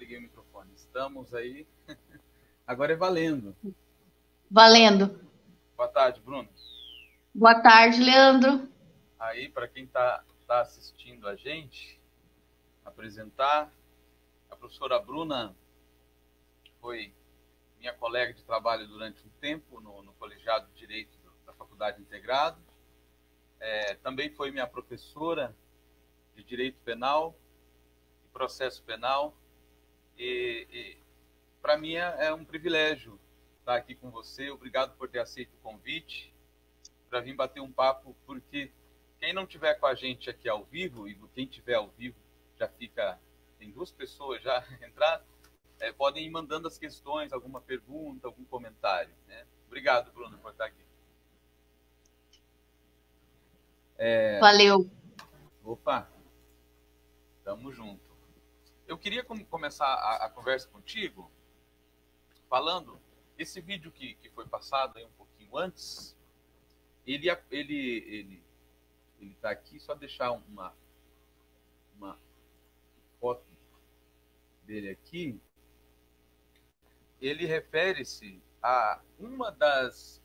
desliguei o microfone. Estamos aí. Agora é valendo. Valendo. Boa tarde, Bruno. Boa tarde, Leandro. Aí, para quem está assistindo a gente, apresentar, a professora Bruna foi minha colega de trabalho durante um tempo no Colegiado de Direito da Faculdade Integrado. Também foi minha professora de Direito Penal e Processo Penal. E para mim é um privilégio estar aqui com você. Obrigado por ter aceito o convite para vir bater um papo, porque quem não tiver com a gente aqui ao vivo, e quem tiver ao vivo já fica, tem 2 pessoas já entradas, podem ir mandando as questões, alguma pergunta, algum comentário, né? Obrigado, Bruno, por estar aqui. Valeu. Opa, tamo junto. Eu queria começar a conversa contigo falando, esse vídeo que foi passado aí um pouquinho antes, ele tá aqui, só deixar uma foto dele aqui. Ele refere-se a uma das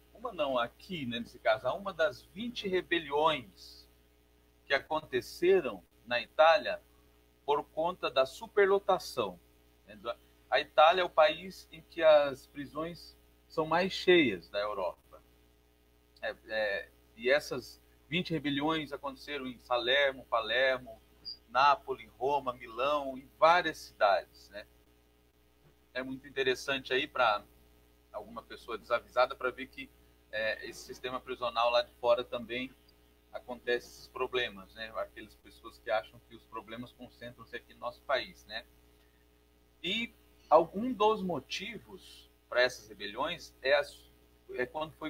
20 rebeliões que aconteceram na Itália por conta da superlotação. A Itália é o país em que as prisões são mais cheias da Europa. E essas 20 rebeliões aconteceram em Salerno, Palermo, Nápoles, Roma, Milão, em várias cidades, né? É muito interessante aí para alguma pessoa desavisada para ver que esse sistema prisional lá de fora também acontece esses problemas, né? Aquelas pessoas que acham que os problemas concentram-se aqui no nosso país, né? E algum dos motivos para essas rebeliões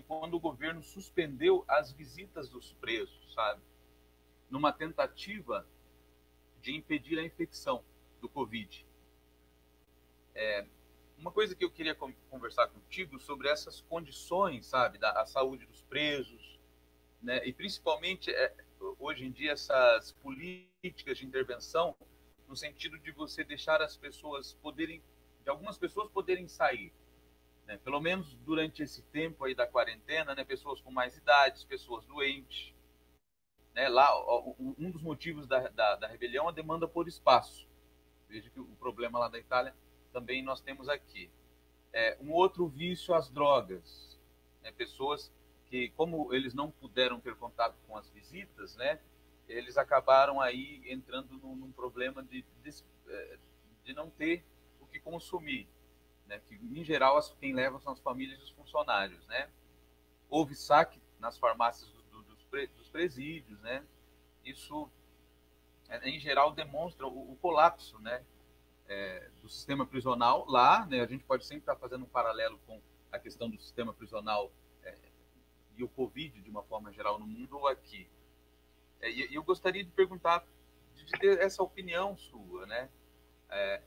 quando o governo suspendeu as visitas dos presos, sabe? Numa tentativa de impedir a infecção do Covid. Uma coisa que eu queria conversar contigo sobre essas condições, sabe, da saúde dos presos, né? E principalmente hoje em dia essas políticas de intervenção no sentido de você deixar algumas pessoas poderem sair, né? Pelo menos durante esse tempo aí da quarentena, né? Pessoas com mais idades, pessoas doentes, né? Lá um dos motivos da rebelião é a demanda por espaço. Veja que o problema lá da Itália também nós temos aqui. Um outro vício, as drogas, né? Pessoas que, como eles não puderam ter contato com as visitas, né, eles acabaram aí entrando num problema de não ter o que consumir, né, que em geral quem leva são as famílias e os funcionários, né. Houve saque nas farmácias dos presídios, né. Isso em geral demonstra o colapso, né, do sistema prisional lá, né. A gente pode sempre estar fazendo um paralelo com a questão do sistema prisional e o Covid, de uma forma geral, no mundo ou aqui. E eu gostaria de perguntar, de ter essa opinião sua, né?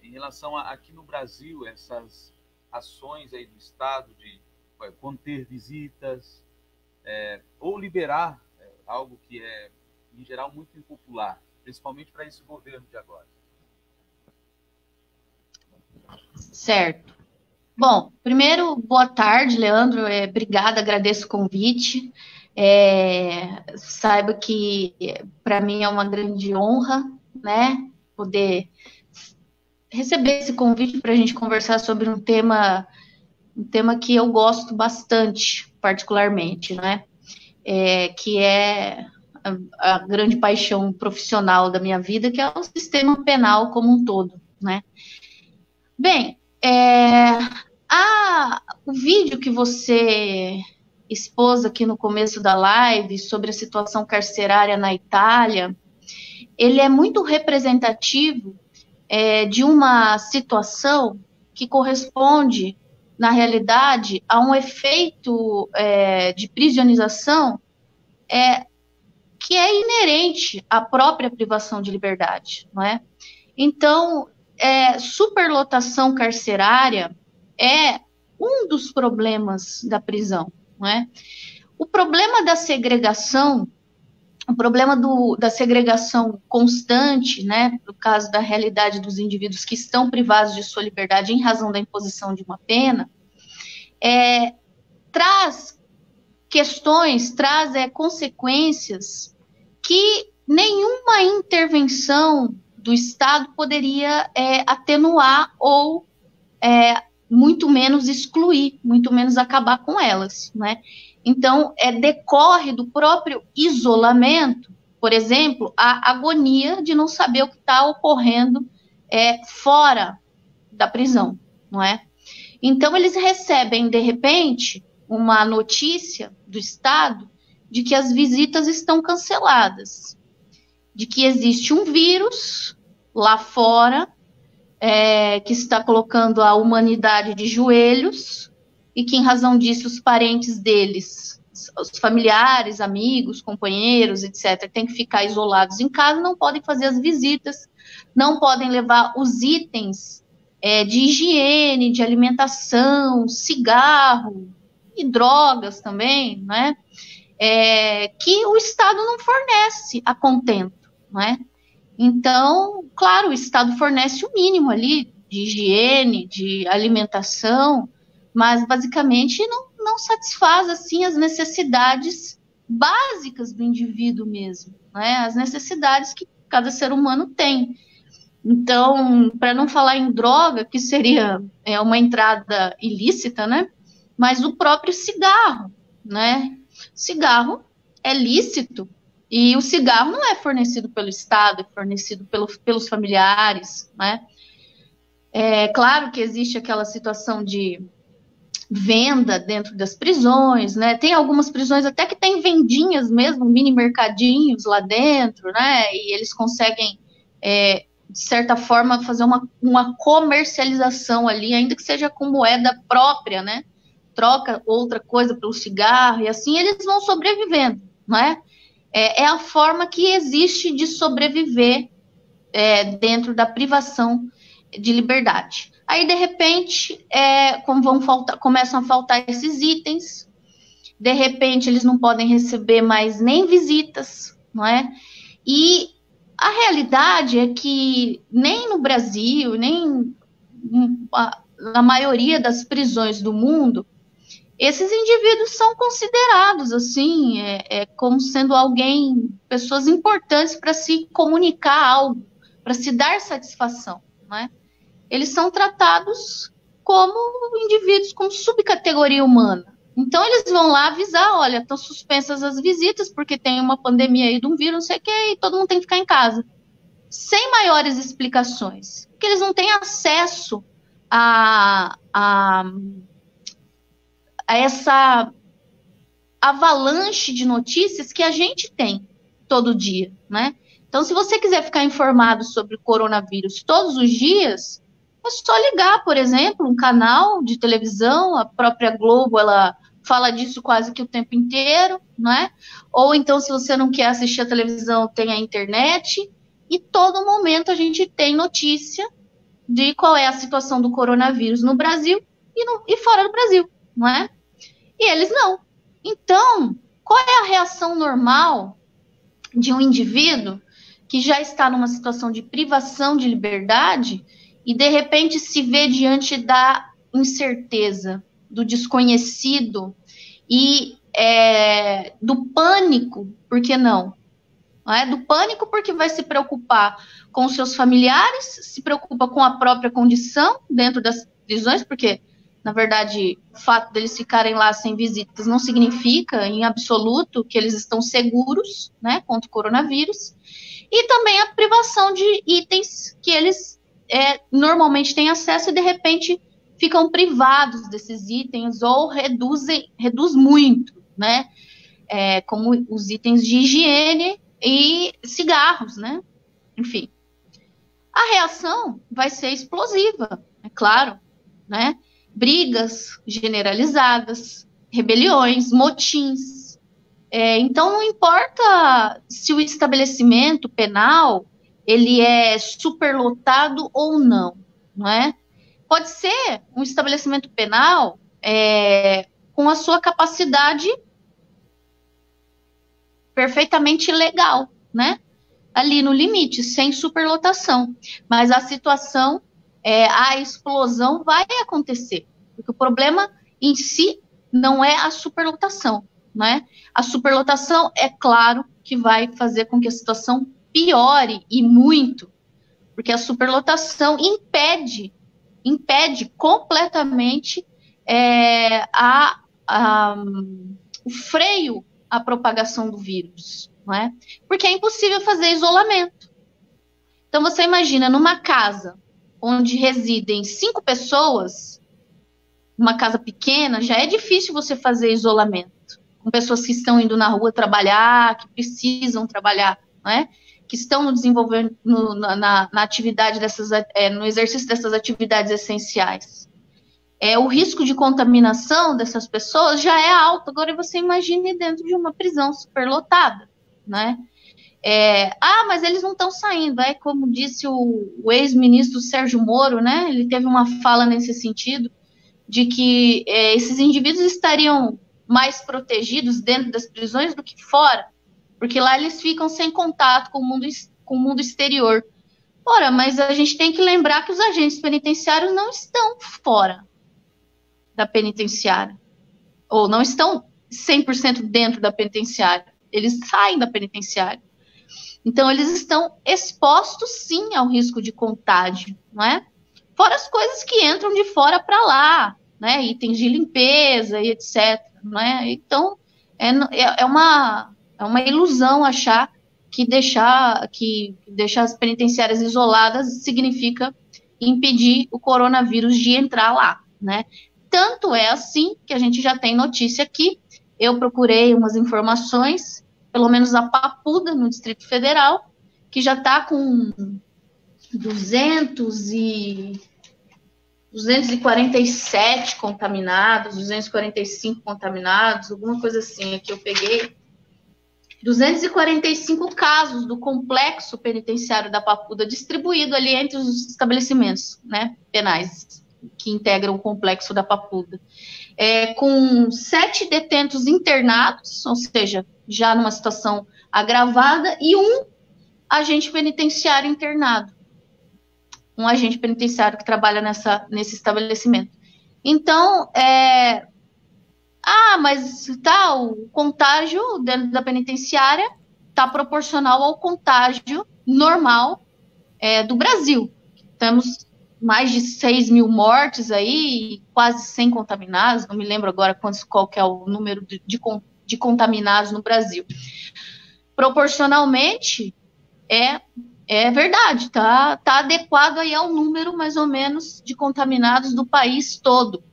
Em relação aqui no Brasil, essas ações aí do Estado de conter visitas, ou liberar algo que é, em geral, muito impopular, principalmente para esse governo de agora. Certo. Bom, primeiro, boa tarde, Leandro. Obrigada, agradeço o convite. Saiba que para mim é uma grande honra, né, poder receber esse convite para a gente conversar sobre um tema que eu gosto bastante, particularmente, né, que é a grande paixão profissional da minha vida, que é o sistema penal como um todo, né. Bem, o vídeo que você expôs aqui no começo da live sobre a situação carcerária na Itália, ele é muito representativo de uma situação que corresponde, na realidade, a um efeito de prisionização que é inerente à própria privação de liberdade, não é? Então, superlotação carcerária é um dos problemas da prisão, não é? O problema da segregação o problema da segregação constante, né, no caso da realidade dos indivíduos que estão privados de sua liberdade em razão da imposição de uma pena, traz questões, traz consequências que nenhuma intervenção do Estado poderia atenuar ou muito menos excluir, muito menos acabar com elas, né? Então, decorre do próprio isolamento, por exemplo, a agonia de não saber o que está ocorrendo fora da prisão, não é? Então, eles recebem, de repente, uma notícia do Estado de que as visitas estão canceladas, de que existe um vírus lá fora que está colocando a humanidade de joelhos e que, em razão disso, os parentes deles, os familiares, amigos, companheiros, etc., têm que ficar isolados em casa, não podem fazer as visitas, não podem levar os itens de higiene, de alimentação, cigarro e drogas também, né? Que o Estado não fornece a contento, né? Então, claro, o Estado fornece o mínimo ali de higiene, de alimentação, mas basicamente não satisfaz assim as necessidades básicas do indivíduo mesmo, né? As necessidades que cada ser humano tem. Então, para não falar em droga, que seria uma entrada ilícita, né? Mas o próprio cigarro, né? Cigarro é lícito e o cigarro não é fornecido pelo Estado, é fornecido pelos familiares, né? É claro que existe aquela situação de venda dentro das prisões, né? Tem algumas prisões até que tem vendinhas mesmo, mini mercadinhos lá dentro, né? E eles conseguem, de certa forma, fazer uma comercialização ali, ainda que seja com moeda própria, né? Troca outra coisa pelo cigarro, e assim eles vão sobrevivendo, não é? É a forma que existe de sobreviver dentro da privação de liberdade. Aí, de repente, começam a faltar esses itens, de repente eles não podem receber mais nem visitas, não é? E a realidade é que nem no Brasil, nem na maioria das prisões do mundo, esses indivíduos são considerados, assim, como sendo pessoas importantes para se comunicar algo, para se dar satisfação, né? Eles são tratados como indivíduos, como subcategoria humana. Então, eles vão lá avisar, olha, estão suspensas as visitas, porque tem uma pandemia aí de um vírus, não sei o que, e todo mundo tem que ficar em casa. Sem maiores explicações. Porque eles não têm acesso a essa avalanche de notícias que a gente tem todo dia, né? Então, se você quiser ficar informado sobre o coronavírus todos os dias, é só ligar, por exemplo, um canal de televisão, a própria Globo, ela fala disso quase que o tempo inteiro, né? Ou então, se você não quer assistir a televisão, tem a internet, e todo momento a gente tem notícia de qual é a situação do coronavírus no Brasil e fora do Brasil, não é? E eles não. Então, qual é a reação normal de um indivíduo que já está numa situação de privação de liberdade e, de repente, se vê diante da incerteza, do desconhecido e do pânico, por que não? Não é? Do pânico porque vai se preocupar com os seus familiares, se preocupa com a própria condição dentro das prisões, porque, na verdade, o fato deles ficarem lá sem visitas não significa, em absoluto, que eles estão seguros, né, contra o coronavírus. E também a privação de itens que eles normalmente têm acesso e, de repente, ficam privados desses itens ou reduz muito, né, como os itens de higiene e cigarros, né, enfim. A reação vai ser explosiva, é claro, né, brigas generalizadas, rebeliões, motins. Então, não importa se o estabelecimento penal ele é superlotado ou não, não é? Pode ser um estabelecimento penal com a sua capacidade perfeitamente legal, né? Ali no limite, sem superlotação. Mas a situação, a explosão vai acontecer. Porque o problema em si não é a superlotação, né? A superlotação, é claro, que vai fazer com que a situação piore e muito, porque a superlotação impede completamente o freio à propagação do vírus, não é? Porque é impossível fazer isolamento. Então você imagina, numa casa onde residem 5 pessoas, uma casa pequena, já é difícil você fazer isolamento, com pessoas que estão indo na rua trabalhar, que precisam trabalhar, não é? Que estão no desenvolvimento, na atividade no exercício dessas atividades essenciais. O risco de contaminação dessas pessoas já é alto. Agora você imagine dentro de uma prisão superlotada, né? Mas eles não estão saindo. Como disse o ex-ministro Sérgio Moro, né? Ele teve uma fala nesse sentido, de que esses indivíduos estariam mais protegidos dentro das prisões do que fora, porque lá eles ficam sem contato com o mundo exterior. Ora, mas a gente tem que lembrar que os agentes penitenciários não estão fora da penitenciária, ou não estão 100% dentro da penitenciária, eles saem da penitenciária. Então, eles estão expostos, sim, ao risco de contágio, não é? Fora as coisas que entram de fora para lá, né? Itens de limpeza e etc. Não é? Então, é uma ilusão achar que deixar as penitenciárias isoladas significa impedir o coronavírus de entrar lá, né? Tanto é assim que a gente já tem notícia aqui. Eu procurei umas informações, pelo menos a Papuda, no Distrito Federal, que já está com 247 contaminados, 245 contaminados, alguma coisa assim, aqui eu peguei. 245 casos do complexo penitenciário da Papuda, distribuído ali entre os estabelecimentos, né, penais que integram o complexo da Papuda. Com 7 detentos internados, ou seja, já numa situação agravada, e um agente penitenciário internado. Um agente penitenciário que trabalha nesse estabelecimento. Então, mas o contágio dentro da penitenciária está proporcional ao contágio normal do Brasil. Temos mais de 6 mil mortes aí, quase 100 contaminados, não me lembro agora qual que é o número de contaminados no Brasil. Proporcionalmente, é verdade, tá adequado aí ao número, mais ou menos, de contaminados do país todo.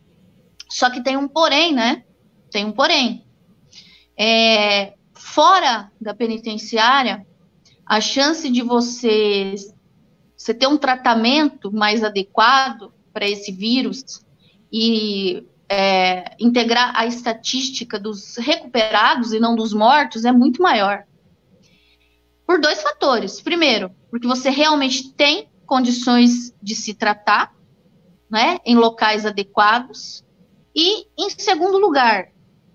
Só que tem um porém, né? Tem um porém. Fora da penitenciária, a chance de você ter um tratamento mais adequado para esse vírus e integrar a estatística dos recuperados e não dos mortos é muito maior. Por 2 fatores. Primeiro, porque você realmente tem condições de se tratar, né, em locais adequados. E, em segundo lugar,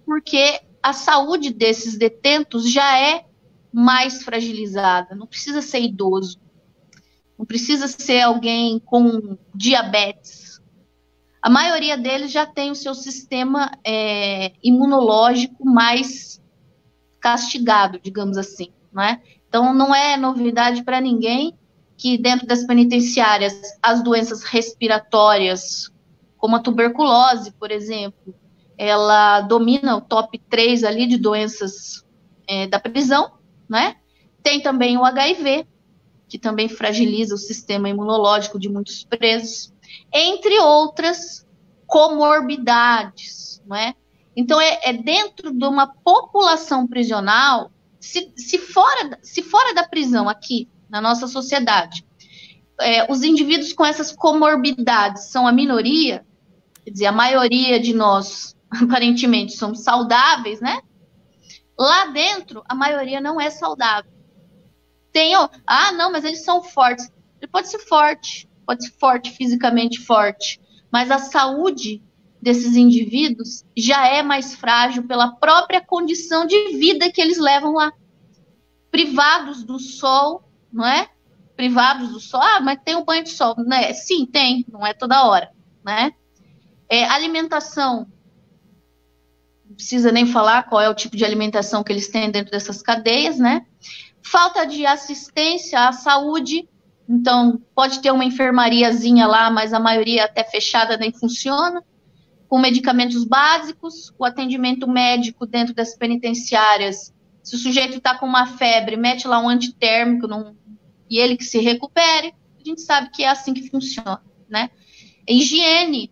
porque a saúde desses detentos já é mais fragilizada. Não precisa ser idoso. Não precisa ser alguém com diabetes. A maioria deles já tem o seu sistema imunológico mais castigado, digamos assim, não é? Então, não é novidade para ninguém que dentro das penitenciárias as doenças respiratórias, como a tuberculose, por exemplo, ela domina o top 3 ali de doenças da prisão, né? Tem também o HIV, que também fragiliza o sistema imunológico de muitos presos, entre outras comorbidades, não é? Então, dentro de uma população prisional, se fora da prisão aqui, na nossa sociedade, os indivíduos com essas comorbidades são a minoria, quer dizer, a maioria de nós, aparentemente, somos saudáveis, né? Lá dentro, a maioria não é saudável. Não, mas eles são fortes. Ele pode ser forte, fisicamente forte, mas a saúde desses indivíduos já é mais frágil pela própria condição de vida que eles levam lá. privados do sol, não é? Privados do sol, ah, mas tem o banho de sol, né? Sim, tem, não é toda hora, né? Alimentação, não precisa nem falar qual é o tipo de alimentação que eles têm dentro dessas cadeias, né? Falta de assistência à saúde, então pode ter uma enfermariazinha lá, mas a maioria até fechada nem funciona, com medicamentos básicos, o atendimento médico dentro das penitenciárias. Se o sujeito está com uma febre, mete lá um antitérmico e ele que se recupere, a gente sabe que é assim que funciona, né? Higiene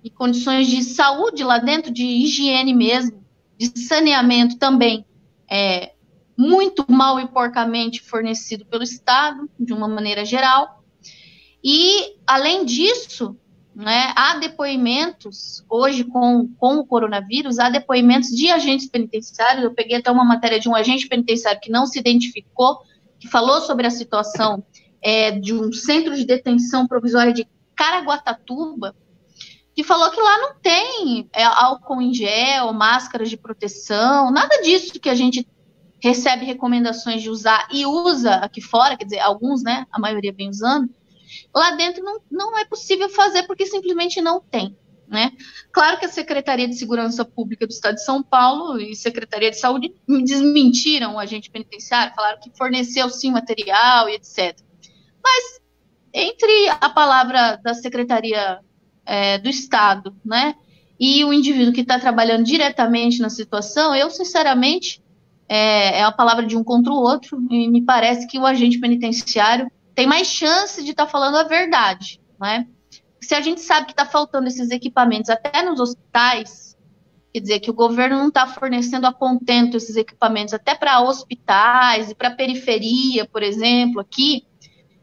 e condições de saúde lá dentro, de higiene mesmo, de saneamento também, muito mal e porcamente fornecido pelo Estado, de uma maneira geral. E, além disso, né, há depoimentos, hoje com o coronavírus, há depoimentos de agentes penitenciários. Eu peguei até uma matéria de um agente penitenciário que não se identificou, que falou sobre a situação de um centro de detenção provisória de Caraguatatuba, que falou que lá não tem álcool em gel, máscaras de proteção, nada disso que a gente recebe recomendações de usar e usa aqui fora, quer dizer, alguns, né, a maioria vem usando. Lá dentro não é possível fazer porque simplesmente não tem, né? Claro que a Secretaria de Segurança Pública do Estado de São Paulo e Secretaria de Saúde desmentiram o agente penitenciário, falaram que forneceu sim material e etc. Mas entre a palavra da Secretaria do Estado, né, e o indivíduo que está trabalhando diretamente na situação, eu sinceramente é a palavra de um contra o outro, e me parece que o agente penitenciário tem mais chance de estar falando a verdade, né? Se a gente sabe que está faltando esses equipamentos até nos hospitais, quer dizer, que o governo não está fornecendo a contento esses equipamentos até para hospitais e para periferia, por exemplo, aqui,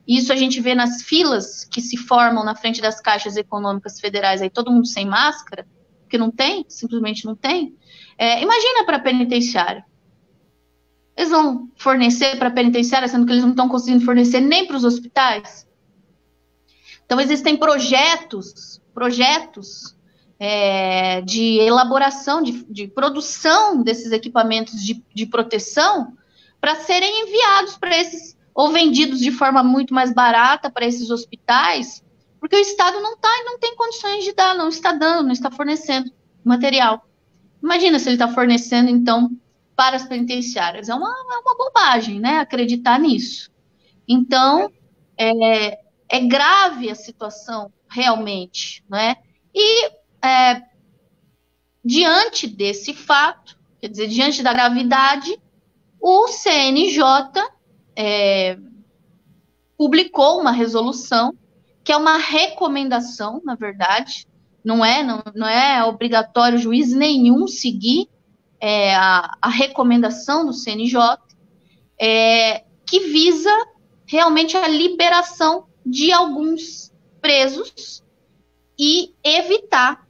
isso a gente vê nas filas que se formam na frente das caixas econômicas federais, aí todo mundo sem máscara, porque não tem, simplesmente não tem. Imagina para penitenciário. Eles vão fornecer para a penitenciária, sendo que eles não estão conseguindo fornecer nem para os hospitais. Então, existem projetos de elaboração, de produção desses equipamentos de proteção para serem enviados para esses, ou vendidos de forma muito mais barata para esses hospitais, porque o Estado não tem condições de dar, não está fornecendo material. Imagina se ele está fornecendo, então, para as penitenciárias. É uma bobagem, né, acreditar nisso. Então, é grave a situação, realmente, né? E, diante desse fato, quer dizer, diante da gravidade, o CNJ publicou uma resolução, que é uma recomendação, na verdade, não é obrigatório juiz nenhum seguir a recomendação do CNJ, que visa realmente a liberação de alguns presos e evitar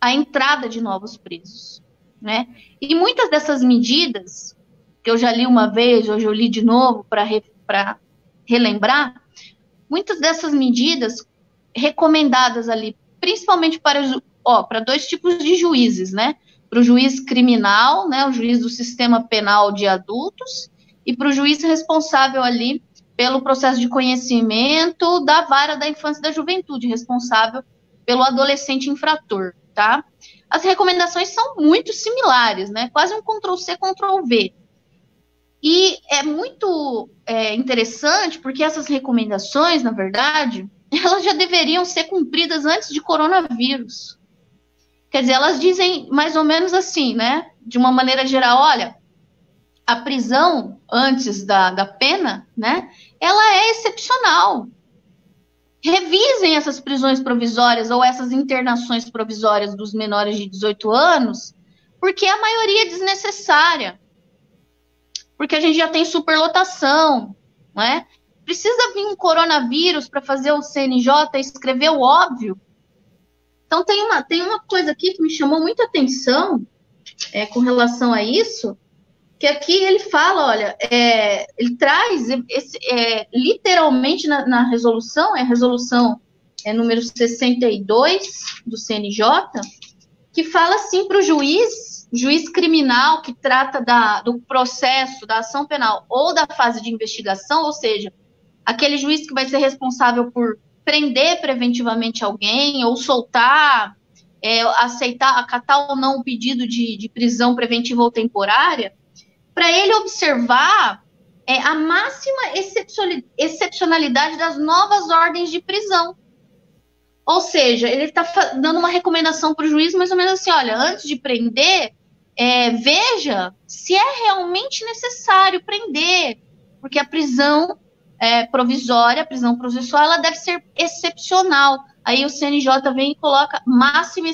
a entrada de novos presos, né? E muitas dessas medidas, que eu já li uma vez, hoje eu li de novo para relembrar, muitas dessas medidas recomendadas ali, principalmente para dois tipos de juízes, né? Para o juiz criminal, né, o juiz do sistema penal de adultos, e para o juiz responsável ali pelo processo de conhecimento da vara da infância e da juventude, responsável pelo adolescente infrator, tá? As recomendações são muito similares, né? Quase um Ctrl+C, Ctrl+V. E é muito interessante porque essas recomendações, na verdade, elas já deveriam ser cumpridas antes de coronavírus. Quer dizer, elas dizem mais ou menos assim, né? De uma maneira geral, olha, a prisão antes da pena, né? Ela é excepcional. Revisem essas prisões provisórias ou essas internações provisórias dos menores de 18 anos, porque a maioria é desnecessária. Porque a gente já tem superlotação, né? Precisa vir um coronavírus para fazer o CNJ escrever o óbvio. Então, tem uma coisa aqui que me chamou muita atenção com relação a isso, que aqui ele fala, olha, ele traz literalmente na resolução, a resolução número 62 do CNJ, que fala assim para o juiz criminal que trata do processo, da ação penal ou da fase de investigação, ou seja, aquele juiz que vai ser responsável por prender preventivamente alguém ou soltar, aceitar, acatar ou não o pedido de prisão preventiva ou temporária, para ele observar a máxima excepcionalidade das novas ordens de prisão. Ou seja, ele está dando uma recomendação para o juiz mais ou menos assim, olha, antes de prender, veja se é realmente necessário prender, porque a prisão provisória, a prisão processual, ela deve ser excepcional. Aí o CNJ vem e coloca máxima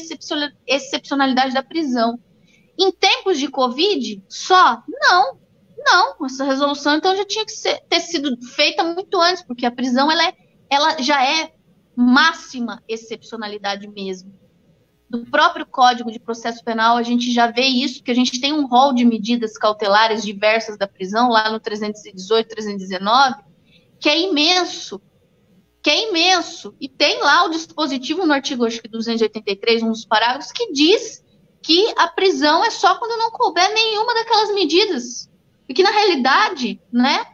excepcionalidade da prisão. Em tempos de Covid, só? Não, essa resolução então já tinha que ter sido feita muito antes, porque a prisão ela já é máxima excepcionalidade mesmo. Do próprio Código de Processo Penal, a gente já vê isso, que a gente tem um rol de medidas cautelares diversas da prisão, lá no 318, 319, que é imenso, e tem lá o dispositivo no artigo, acho que 283, um dos parágrafos, que diz que a prisão é só quando não couber nenhuma daquelas medidas, e que na realidade, né,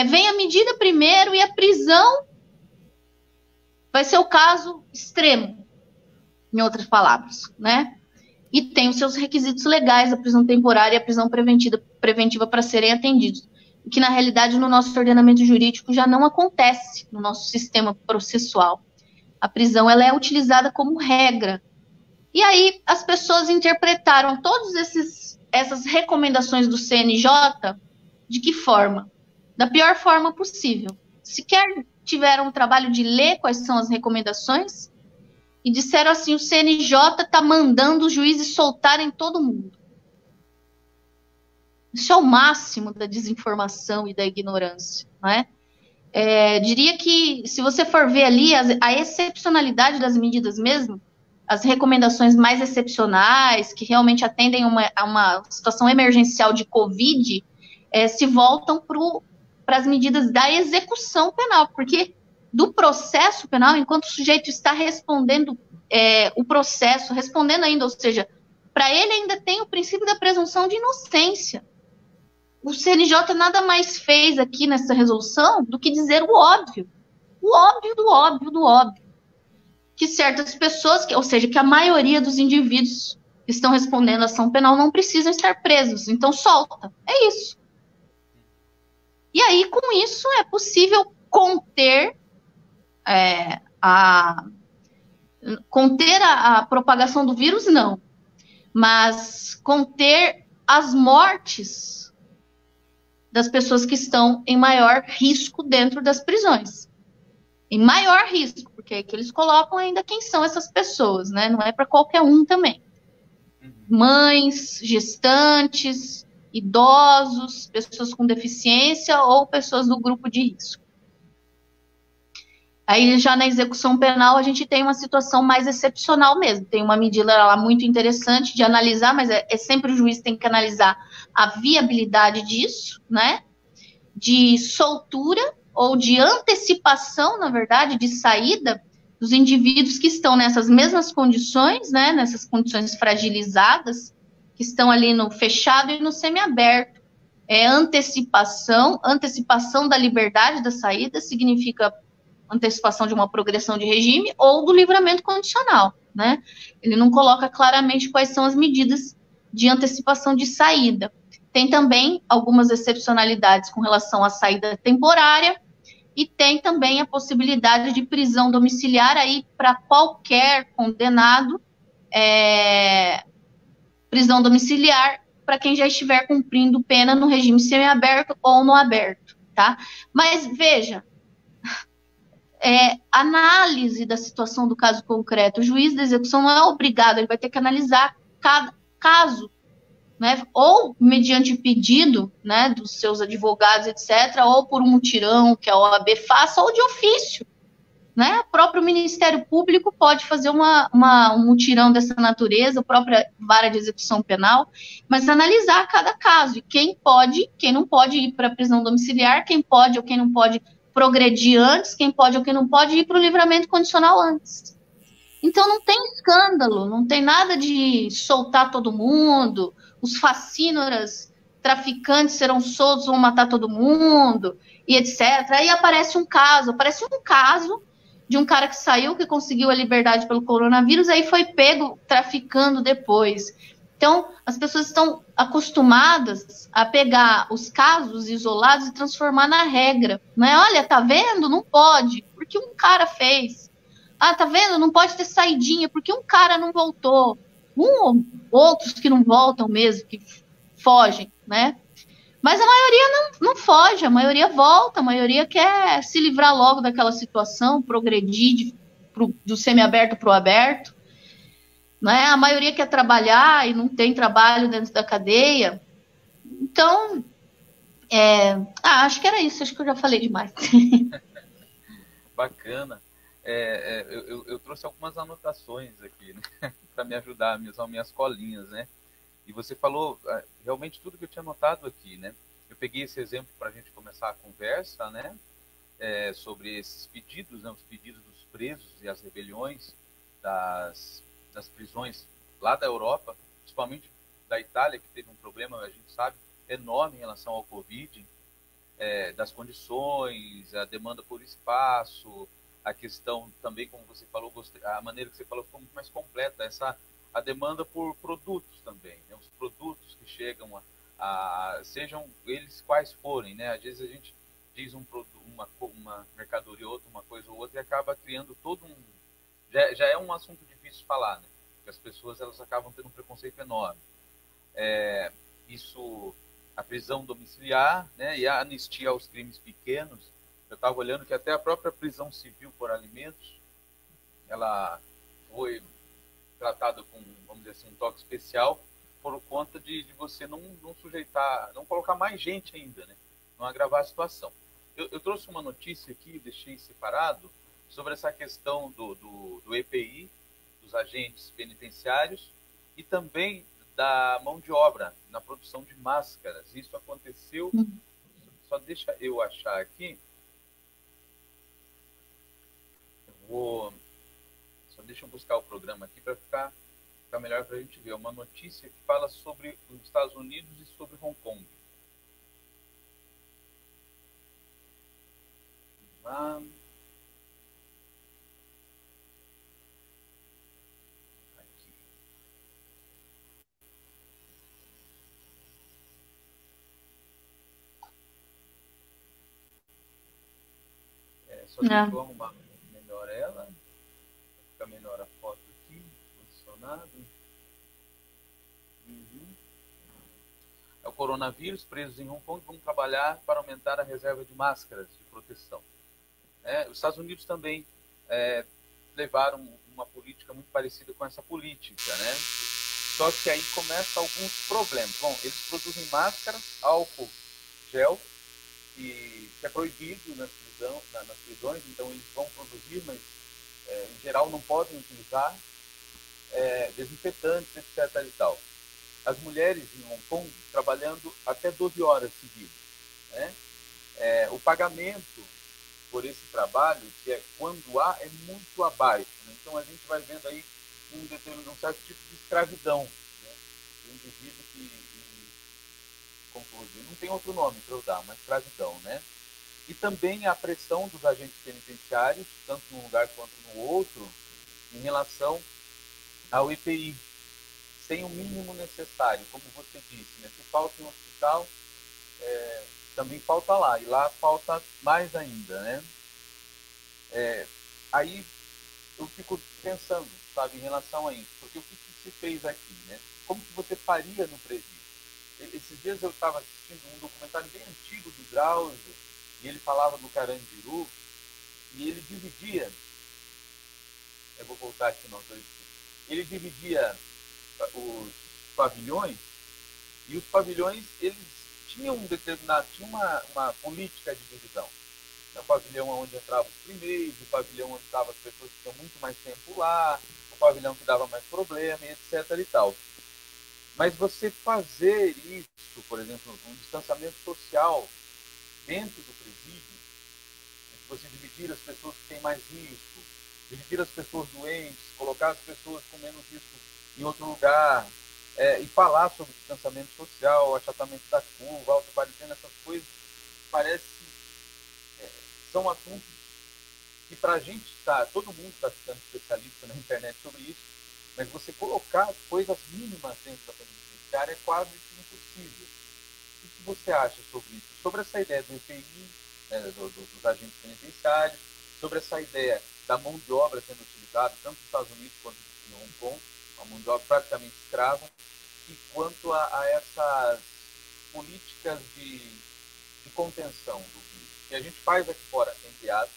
vem a medida primeiro e a prisão vai ser o caso extremo, em outras palavras, né? E tem os seus requisitos legais, a prisão temporária e a prisão preventiva para serem atendidos, o que na realidade no nosso ordenamento jurídico já não acontece no nosso sistema processual. A prisão ela é utilizada como regra. E aí as pessoas interpretaram todas essas recomendações do CNJ de que forma? Da pior forma possível. Sequer tiveram o trabalho de ler quais são as recomendações e disseram assim, o CNJ está mandando os juízes soltarem todo mundo. Isso é o máximo da desinformação e da ignorância, não é? Diria que, se você for ver ali a excepcionalidade das medidas mesmo, as recomendações mais excepcionais, que realmente atendem a uma situação emergencial de Covid, se voltam para as medidas da execução penal, porque do processo penal, enquanto o sujeito está respondendo o processo, respondendo ainda, ou seja, para ele ainda tem o princípio da presunção de inocência. O CNJ nada mais fez aqui nessa resolução do que dizer o óbvio do óbvio, que certas pessoas, ou seja, que a maioria dos indivíduos que estão respondendo a ação penal não precisam estar presos, então solta, é isso. E aí, com isso, é possível conter a propagação do vírus, não, mas conter as mortes das pessoas que estão em maior risco dentro das prisões. Em maior risco, porque é que eles colocam ainda quem são essas pessoas, né? Não é para qualquer um também. Mães, gestantes, idosos, pessoas com deficiência ou pessoas do grupo de risco. Aí já na execução penal a gente tem uma situação mais excepcional mesmo. Tem uma medida lá muito interessante de analisar, mas sempre o juiz tem que analisar a viabilidade disso, né? De soltura ou de antecipação, na verdade, de saída dos indivíduos que estão nessas mesmas condições, né? Nessas condições fragilizadas, que estão ali no fechado e no semiaberto. Antecipação da liberdade da saída significa antecipação de uma progressão de regime ou do livramento condicional, né? Ele não coloca claramente quais são as medidas de antecipação de saída. Tem também algumas excepcionalidades com relação à saída temporária e tem também a possibilidade de prisão domiciliar aí para qualquer condenado, prisão domiciliar para quem já estiver cumprindo pena no regime semiaberto ou no aberto, tá? Mas veja, análise da situação do caso concreto. O juiz da execução não é obrigado, ele vai ter que analisar cada caso, né, ou mediante pedido, né, dos seus advogados, etc., ou por um mutirão que a OAB faça, ou de ofício, né? O próprio Ministério Público pode fazer um mutirão dessa natureza, a própria vara de execução penal, mas analisar cada caso, e quem pode, quem não pode ir para a prisão domiciliar, quem pode ou quem não pode progredir antes, quem pode ou quem não pode ir para o livramento condicional antes. Então não tem escândalo, não tem nada de soltar todo mundo, os facínoras traficantes serão soltos, vão matar todo mundo, e etc. Aí aparece um caso de um cara que saiu, que conseguiu a liberdade pelo coronavírus, aí foi pego traficando depois. Então, as pessoas estão acostumadas a pegar os casos isolados e transformar na regra. Não é? Olha, tá vendo? Não pode, porque um cara fez. Ah, tá vendo? Não pode ter saidinha, porque um cara não voltou. Ou outros que não voltam mesmo, que fogem, né? Mas a maioria não foge, a maioria volta, a maioria quer se livrar logo daquela situação, progredir do semiaberto para o aberto. Né? A maioria quer trabalhar e não tem trabalho dentro da cadeia. Então, acho que era isso, acho que eu já falei demais. Bacana. Eu trouxe algumas anotações aqui, né, para me ajudar, minhas colinhas, né? E você falou realmente tudo que eu tinha anotado aqui, né? Eu peguei esse exemplo para a gente começar a conversa, né? Sobre esses pedidos, né? Os pedidos dos presos e as rebeliões das prisões lá da Europa, principalmente da Itália, que teve um problema, a gente sabe, enorme em relação ao Covid, das condições, a demanda por espaço, a questão também, como você falou, a maneira que você falou ficou muito mais completa, a demanda por produtos também, né? Os produtos que chegam sejam eles quais forem, né? Às vezes a gente diz uma mercadoria outra, uma coisa ou outra, e acaba criando todo um... Já é um assunto difícil de falar, né? Porque as pessoas elas acabam tendo um preconceito enorme. A prisão domiciliar, né, e a anistia aos crimes pequenos. Eu estava olhando que até a própria prisão civil por alimentos, ela foi tratada com, vamos dizer assim, um toque especial por conta de você não sujeitar, não colocar mais gente ainda, né, não agravar a situação. Eu trouxe uma notícia aqui, deixei separado, sobre essa questão do EPI, dos agentes penitenciários, e também da mão de obra na produção de máscaras. Isso aconteceu, só deixa eu achar aqui, só deixa eu buscar o programa aqui para ficar melhor para a gente ver. Uma notícia que fala sobre os Estados Unidos e sobre Hong Kong. Só deixa eu arrumar melhor ela. Fica melhor a foto aqui, posicionado. É o coronavírus, presos em Hong Kong vão trabalhar para aumentar a reserva de máscaras de proteção. Os Estados Unidos também levaram uma política muito parecida com essa política, né? Só que aí começam alguns problemas. Bom, eles produzem máscaras, álcool, gel, que é proibido nas prisões, então eles vão produzir, mas em geral não podem utilizar desinfetantes, etc. e tal. As mulheres em Hong Kong trabalhando até 12 horas seguidas, né? O pagamento por esse trabalho, que é quando há, é muito abaixo, né? Então a gente vai vendo aí um certo tipo de escravidão, né? Um indivíduo que, conclusão, não tem outro nome para eu dar, uma escravidão, né? E também a pressão dos agentes penitenciários, tanto num lugar quanto no outro, em relação ao EPI, sem o mínimo necessário, como você disse, né? Se falta em um hospital, também falta lá, e lá falta mais ainda, né? Aí eu fico pensando, sabe, em relação a isso, porque o que se fez aqui, né? Como que você faria no presídio? Esses dias eu estava assistindo um documentário bem antigo do Drauzio, e ele falava do Carandiru, e ele dividia, eu vou voltar aqui nós dois, ele dividia os pavilhões, e os pavilhões, eles tinham tinha uma política de divisão. O pavilhão onde entravam os primeiros, o pavilhão onde estavam as pessoas que tinham muito mais tempo lá, o pavilhão que dava mais problema, etc. e tal. Mas você fazer isso, por exemplo, um distanciamento social dentro do presídio, você dividir as pessoas que têm mais risco, dividir as pessoas doentes, colocar as pessoas com menos risco em outro lugar, e falar sobre distanciamento social, achatamento da curva, auto-quarentena, essas coisas, parece são assuntos que para a gente todo mundo está ficando especialista na internet sobre isso, mas você colocar coisas mínimas dentro da penitenciária é quase impossível. O que você acha sobre isso? Sobre essa ideia do EPI, dos agentes penitenciários, sobre essa ideia da mão de obra sendo utilizada, tanto nos Estados Unidos quanto em Hong Kong, uma mão de obra praticamente escrava, e quanto a essas políticas de contenção do vírus, que a gente faz aqui fora, entre aspas,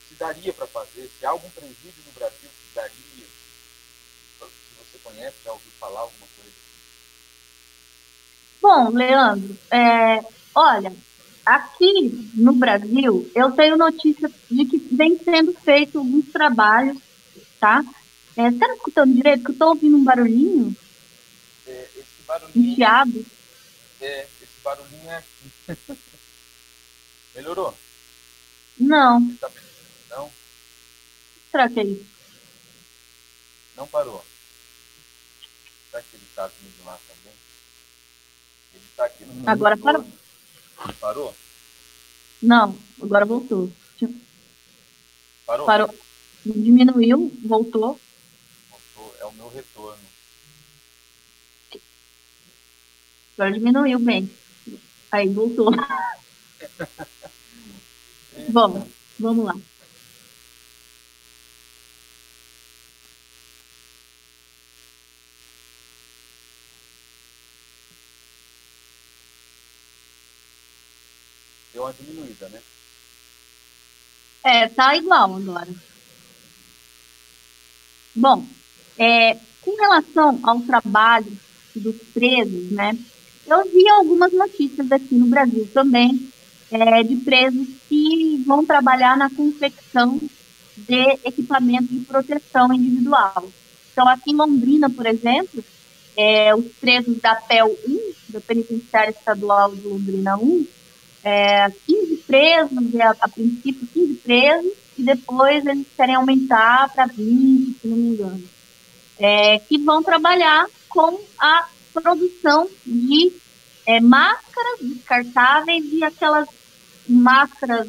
se daria para fazer, se há algum presídio no Brasil que daria, se você conhece, já ouviu falar alguma coisa assim? Bom, Leandro, olha, aqui no Brasil, eu tenho notícia de que vem sendo feito alguns trabalhos, tá? Você está escutando direito? Que eu estou ouvindo um barulhinho? Esse barulhinho... Enfiado. Esse barulhinho é aqui. Melhorou? Não. Não? Será que é isso? Não parou. Será que ele está vindo lá também? Ele está aqui no... Agora parou. Parou? Não, agora voltou. Parou? Parou. Diminuiu, voltou. Voltou, é o meu retorno. Agora diminuiu bem. Aí, voltou. Bom, vamos lá. Deu uma diminuída, né? Tá igual agora. Bom, com relação ao trabalho dos presos, né? Eu vi algumas notícias aqui no Brasil também, de presos que vão trabalhar na confecção de equipamento de proteção individual. Então, aqui em Londrina, por exemplo, os presos da PEL 1, da Penitenciária Estadual de Londrina 1, 15 presos, a princípio 15 presos, e depois eles querem aumentar para 20, se não me engano, que vão trabalhar com a produção de máscaras descartáveis e aquelas máscaras,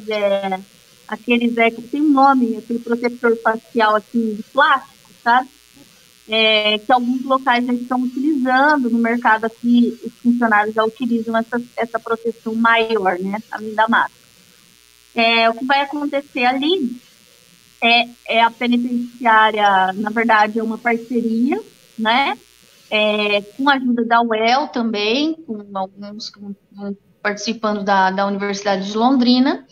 aqueles que tem um nome, aquele protetor facial assim, de plástico, sabe? Que alguns locais já estão utilizando, no mercado aqui os funcionários já utilizam essa proteção maior, né, além da máscara. O que vai acontecer ali a penitenciária, na verdade, é uma parceria, né, com a ajuda da UEL também, com alguns participando da Universidade de Londrina,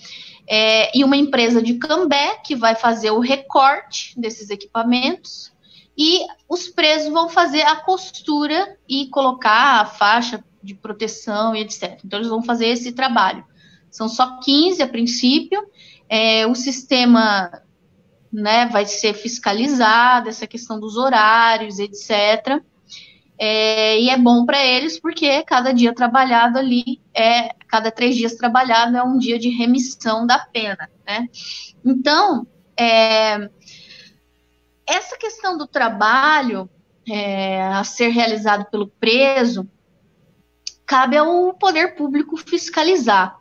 e uma empresa de Cambé que vai fazer o recorte desses equipamentos, e os presos vão fazer a costura e colocar a faixa de proteção e etc. Então, eles vão fazer esse trabalho. São só 15 a princípio, o sistema, né, vai ser fiscalizado, essa questão dos horários, etc., e é bom para eles porque cada dia trabalhado ali, cada 3 dias trabalhado é um dia de remissão da pena, né? Então, essa questão do trabalho a ser realizado pelo preso, cabe ao poder público fiscalizar,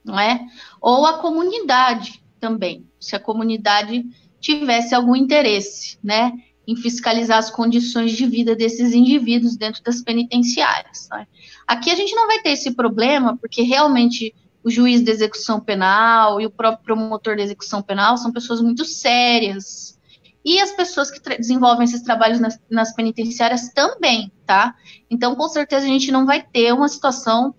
não é? Ou a comunidade também, se a comunidade tivesse algum interesse, né, em fiscalizar as condições de vida desses indivíduos dentro das penitenciárias. Né? Aqui a gente não vai ter esse problema, porque realmente o juiz de execução penal e o próprio promotor de execução penal são pessoas muito sérias, e as pessoas que desenvolvem esses trabalhos nas penitenciárias também, tá? Então, com certeza, a gente não vai ter uma situação,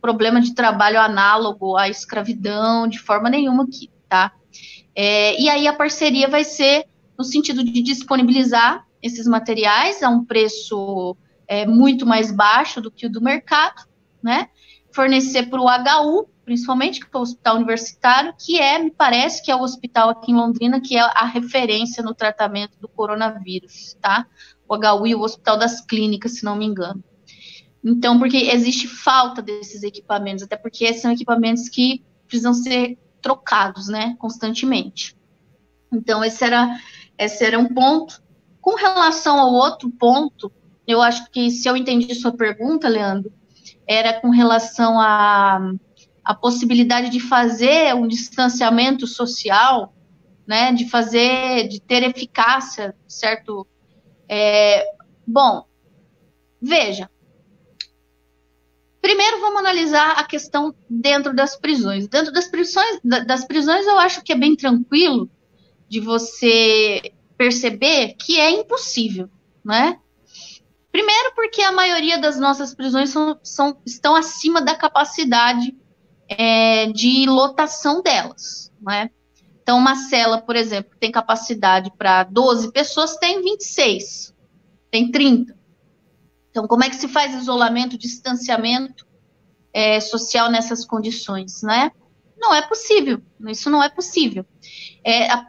problema de trabalho análogo à escravidão, de forma nenhuma aqui, tá? E aí a parceria vai ser no sentido de disponibilizar esses materiais a um preço muito mais baixo do que o do mercado, né? Fornecer para o HU, principalmente, que é o Hospital Universitário, que me parece que é o hospital aqui em Londrina, que é a referência no tratamento do coronavírus, tá? O HU e o Hospital das Clínicas, se não me engano. Então, porque existe falta desses equipamentos, até porque são equipamentos que precisam ser trocados, né, constantemente. Então, esse era um ponto. Com relação ao outro ponto, eu acho que, se eu entendi sua pergunta, Leandro, era com relação à possibilidade de fazer um distanciamento social, né, de ter eficácia, certo? Bom, veja, primeiro vamos analisar a questão dentro das prisões. Dentro das prisões eu acho que é bem tranquilo de você perceber que é impossível, né? Primeiro porque a maioria das nossas prisões estão acima da capacidade de lotação delas, né? Então, uma cela, por exemplo, que tem capacidade para 12 pessoas, tem 26, tem 30. Então, como é que se faz isolamento, distanciamento social nessas condições, né? Não é possível, isso não é possível.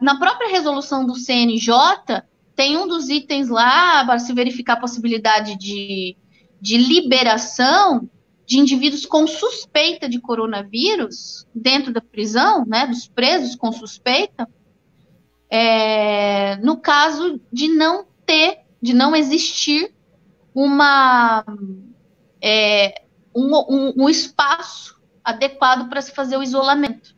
Na própria resolução do CNJ, tem um dos itens lá para se verificar a possibilidade de liberação de indivíduos com suspeita de coronavírus dentro da prisão, né, dos presos com suspeita, no caso de não existir um espaço adequado para se fazer o isolamento.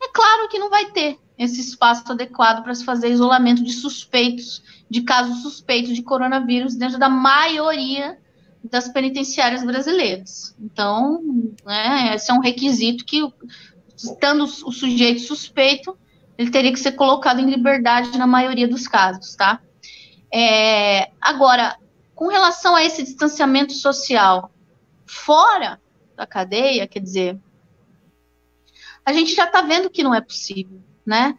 É claro que não vai ter esse espaço adequado para se fazer isolamento de casos suspeitos de coronavírus dentro da maioria das penitenciárias brasileiras. Então, né, esse é um requisito que, estando o sujeito suspeito, ele teria que ser colocado em liberdade na maioria dos casos, tá? Agora, com relação a esse distanciamento social fora da cadeia, quer dizer, a gente já está vendo que não é possível, né?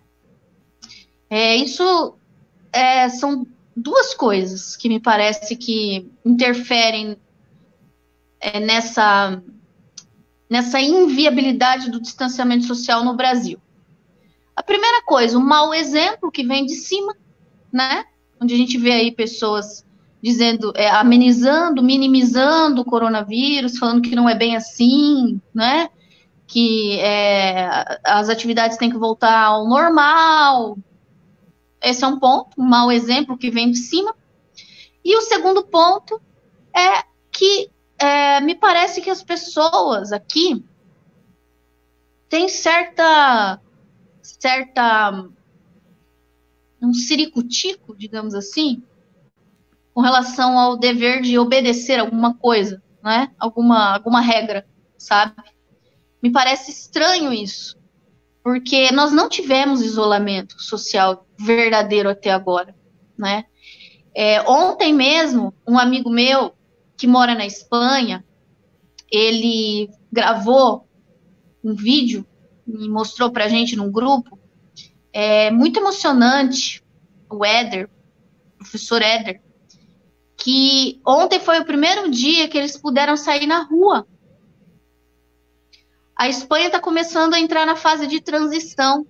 São duas coisas que me parece que interferem nessa inviabilidade do distanciamento social no Brasil. A primeira coisa, o mau exemplo que vem de cima, né? Onde a gente vê aí pessoas dizendo, amenizando, minimizando o coronavírus, falando que não é bem assim, né? Que as atividades têm que voltar ao normal. Esse é um ponto, um mau exemplo que vem de cima. E o segundo ponto é que me parece que as pessoas aqui têm um ciricutico, digamos assim, com relação ao dever de obedecer alguma coisa, né? Alguma regra, sabe? Me parece estranho isso, porque nós não tivemos isolamento social verdadeiro até agora, né? Ontem mesmo, um amigo meu que mora na Espanha, ele gravou um vídeo e mostrou pra gente num grupo, muito emocionante, o professor Éder, que ontem foi o primeiro dia que eles puderam sair na rua. A Espanha está começando a entrar na fase de transição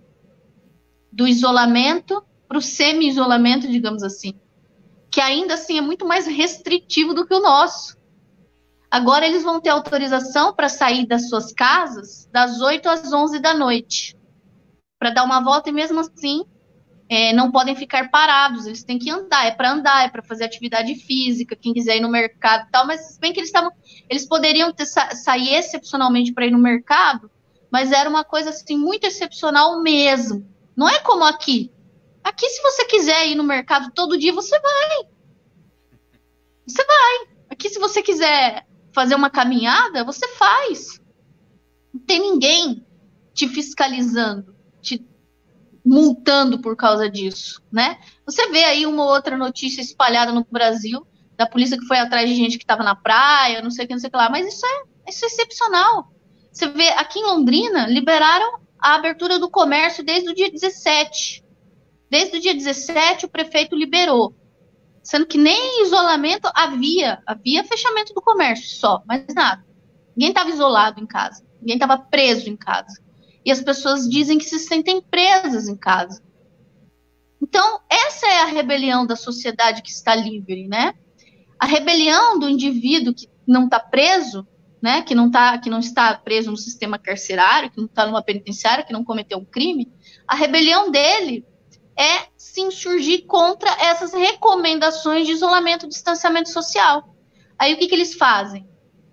do isolamento para o semi-isolamento, digamos assim, que ainda assim é muito mais restritivo do que o nosso. Agora eles vão ter autorização para sair das suas casas das 8 às 11 da noite, para dar uma volta, e mesmo assim não podem ficar parados, eles têm que andar, é para fazer atividade física, quem quiser ir no mercado e tal, mas se bem que eles poderiam sair excepcionalmente para ir no mercado, mas era uma coisa assim muito excepcional mesmo. Não é como aqui. Aqui, se você quiser ir no mercado todo dia, você vai. Você vai. Aqui, se você quiser fazer uma caminhada, você faz. Não tem ninguém te fiscalizando, te multando por causa disso, né? Você vê aí uma ou outra notícia espalhada no Brasil da polícia que foi atrás de gente que estava na praia, não sei o que lá, mas isso é excepcional. Você vê, aqui em Londrina, liberaram a abertura do comércio desde o dia 17. Desde o dia 17, o prefeito liberou, sendo que nem isolamento havia fechamento do comércio só, mas nada. Ninguém estava isolado em casa, ninguém estava preso em casa. E as pessoas dizem que se sentem presas em casa. Então, essa é a rebelião da sociedade que está livre, né? A rebelião do indivíduo que não está preso, né? Que não está preso no sistema carcerário, que não está numa penitenciária, que não cometeu um crime. A rebelião dele é se insurgir contra essas recomendações de isolamento e distanciamento social. Aí o que eles fazem?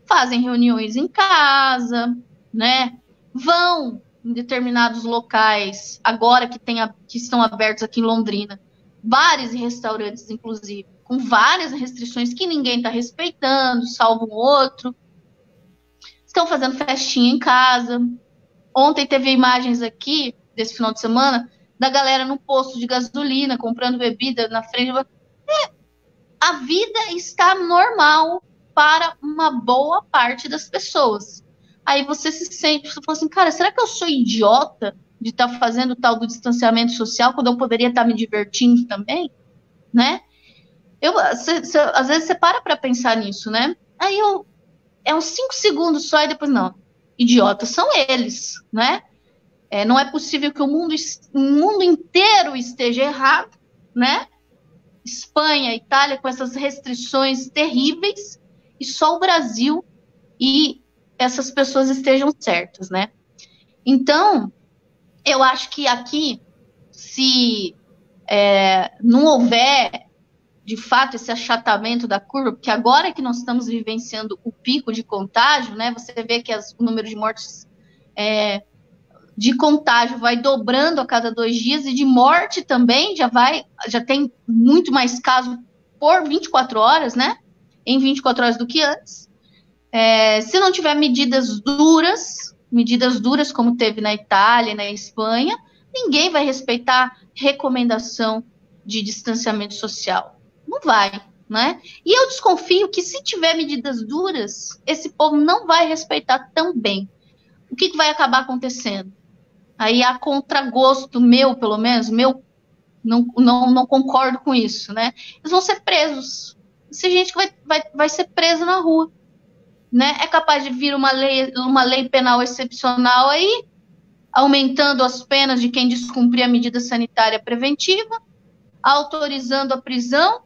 Fazem reuniões em casa, né? Vão em determinados locais, agora que estão abertos aqui em Londrina, bares e restaurantes, inclusive, com várias restrições que ninguém está respeitando, salvo um outro. Estão fazendo festinha em casa. Ontem teve imagens aqui, desse final de semana, da galera no posto de gasolina, comprando bebida na frente. A vida está normal para uma boa parte das pessoas. Aí você se sente, você fala assim, cara, será que eu sou idiota de estar fazendo o tal do distanciamento social quando eu poderia estar me divertindo também, né? Às vezes você para pensar nisso, né? Aí é uns 5 segundos só e depois não. Idiotas são eles, né? Não é possível que o mundo inteiro esteja errado, né? Espanha, Itália, com essas restrições terríveis, e só o Brasil e essas pessoas estejam certas, né? Então, eu acho que aqui, se não houver, de fato, esse achatamento da curva, porque agora que nós estamos vivenciando o pico de contágio, né? Você vê que o número de mortes de contágio vai dobrando a cada 2 dias e de morte também já tem muito mais casos por 24 horas, né? Em 24 horas do que antes. Se não tiver medidas duras como teve na Itália e na Espanha, ninguém vai respeitar recomendação de distanciamento social. Não vai, né? E eu desconfio que se tiver medidas duras, esse povo não vai respeitar também. O que vai acabar acontecendo? Aí, a contragosto meu, pelo menos, não concordo com isso, né? Eles vão ser presos. Essa gente que vai ser presa na rua, né? É capaz de vir uma lei penal excepcional aí, aumentando as penas de quem descumprir a medida sanitária preventiva, autorizando a prisão,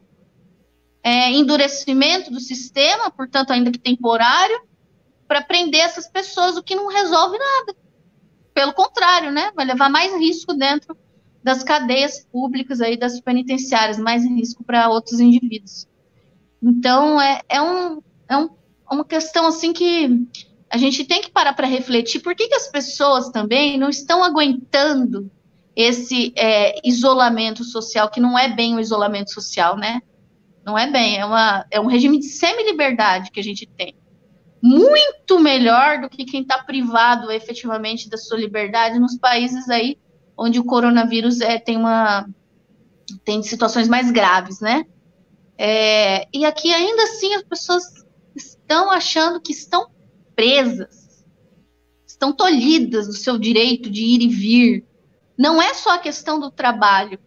endurecimento do sistema, portanto, ainda que temporário, para prender essas pessoas, o que não resolve nada. Pelo contrário, né? Vai levar mais risco dentro das cadeias públicas aí, das penitenciárias, mais risco para outros indivíduos. Então, uma questão assim que a gente tem que parar para refletir. Por que as pessoas também não estão aguentando esse isolamento social, que não é bem um isolamento social, né? Não é bem, é um regime de semi-liberdade que a gente tem. Muito melhor do que quem está privado efetivamente da sua liberdade nos países aí onde o coronavírus tem situações mais graves, né? E aqui ainda assim as pessoas estão achando que estão presas, estão tolhidas do seu direito de ir e vir. Não é só a questão do trabalho,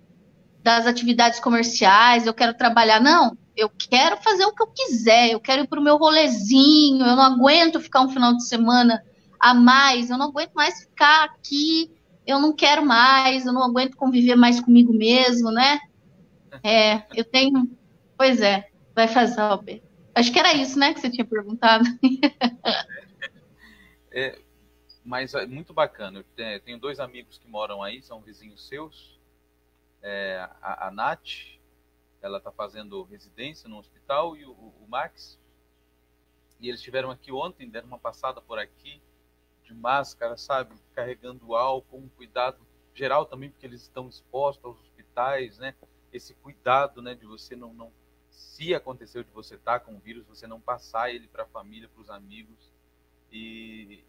das atividades comerciais, eu quero trabalhar, não. Eu quero fazer o que eu quiser, eu quero ir para o meu rolezinho, eu não aguento ficar um final de semana a mais, eu não aguento mais ficar aqui, eu não quero mais, eu não aguento conviver mais comigo mesmo, né? Eu tenho... Pois vai fazer, Albert. Acho que era isso, né, que você tinha perguntado. Mas é muito bacana. Eu tenho 2 amigos que moram aí, são vizinhos seus. A Nath, ela está fazendo residência no hospital, e o Max. E eles estiveram aqui ontem, deram uma passada por aqui, de máscara, sabe? Carregando álcool, um cuidado geral também, porque eles estão expostos aos hospitais, né? Esse cuidado, né, de você não se aconteceu de você estar com o vírus, você não passar ele para a família, para os amigos. E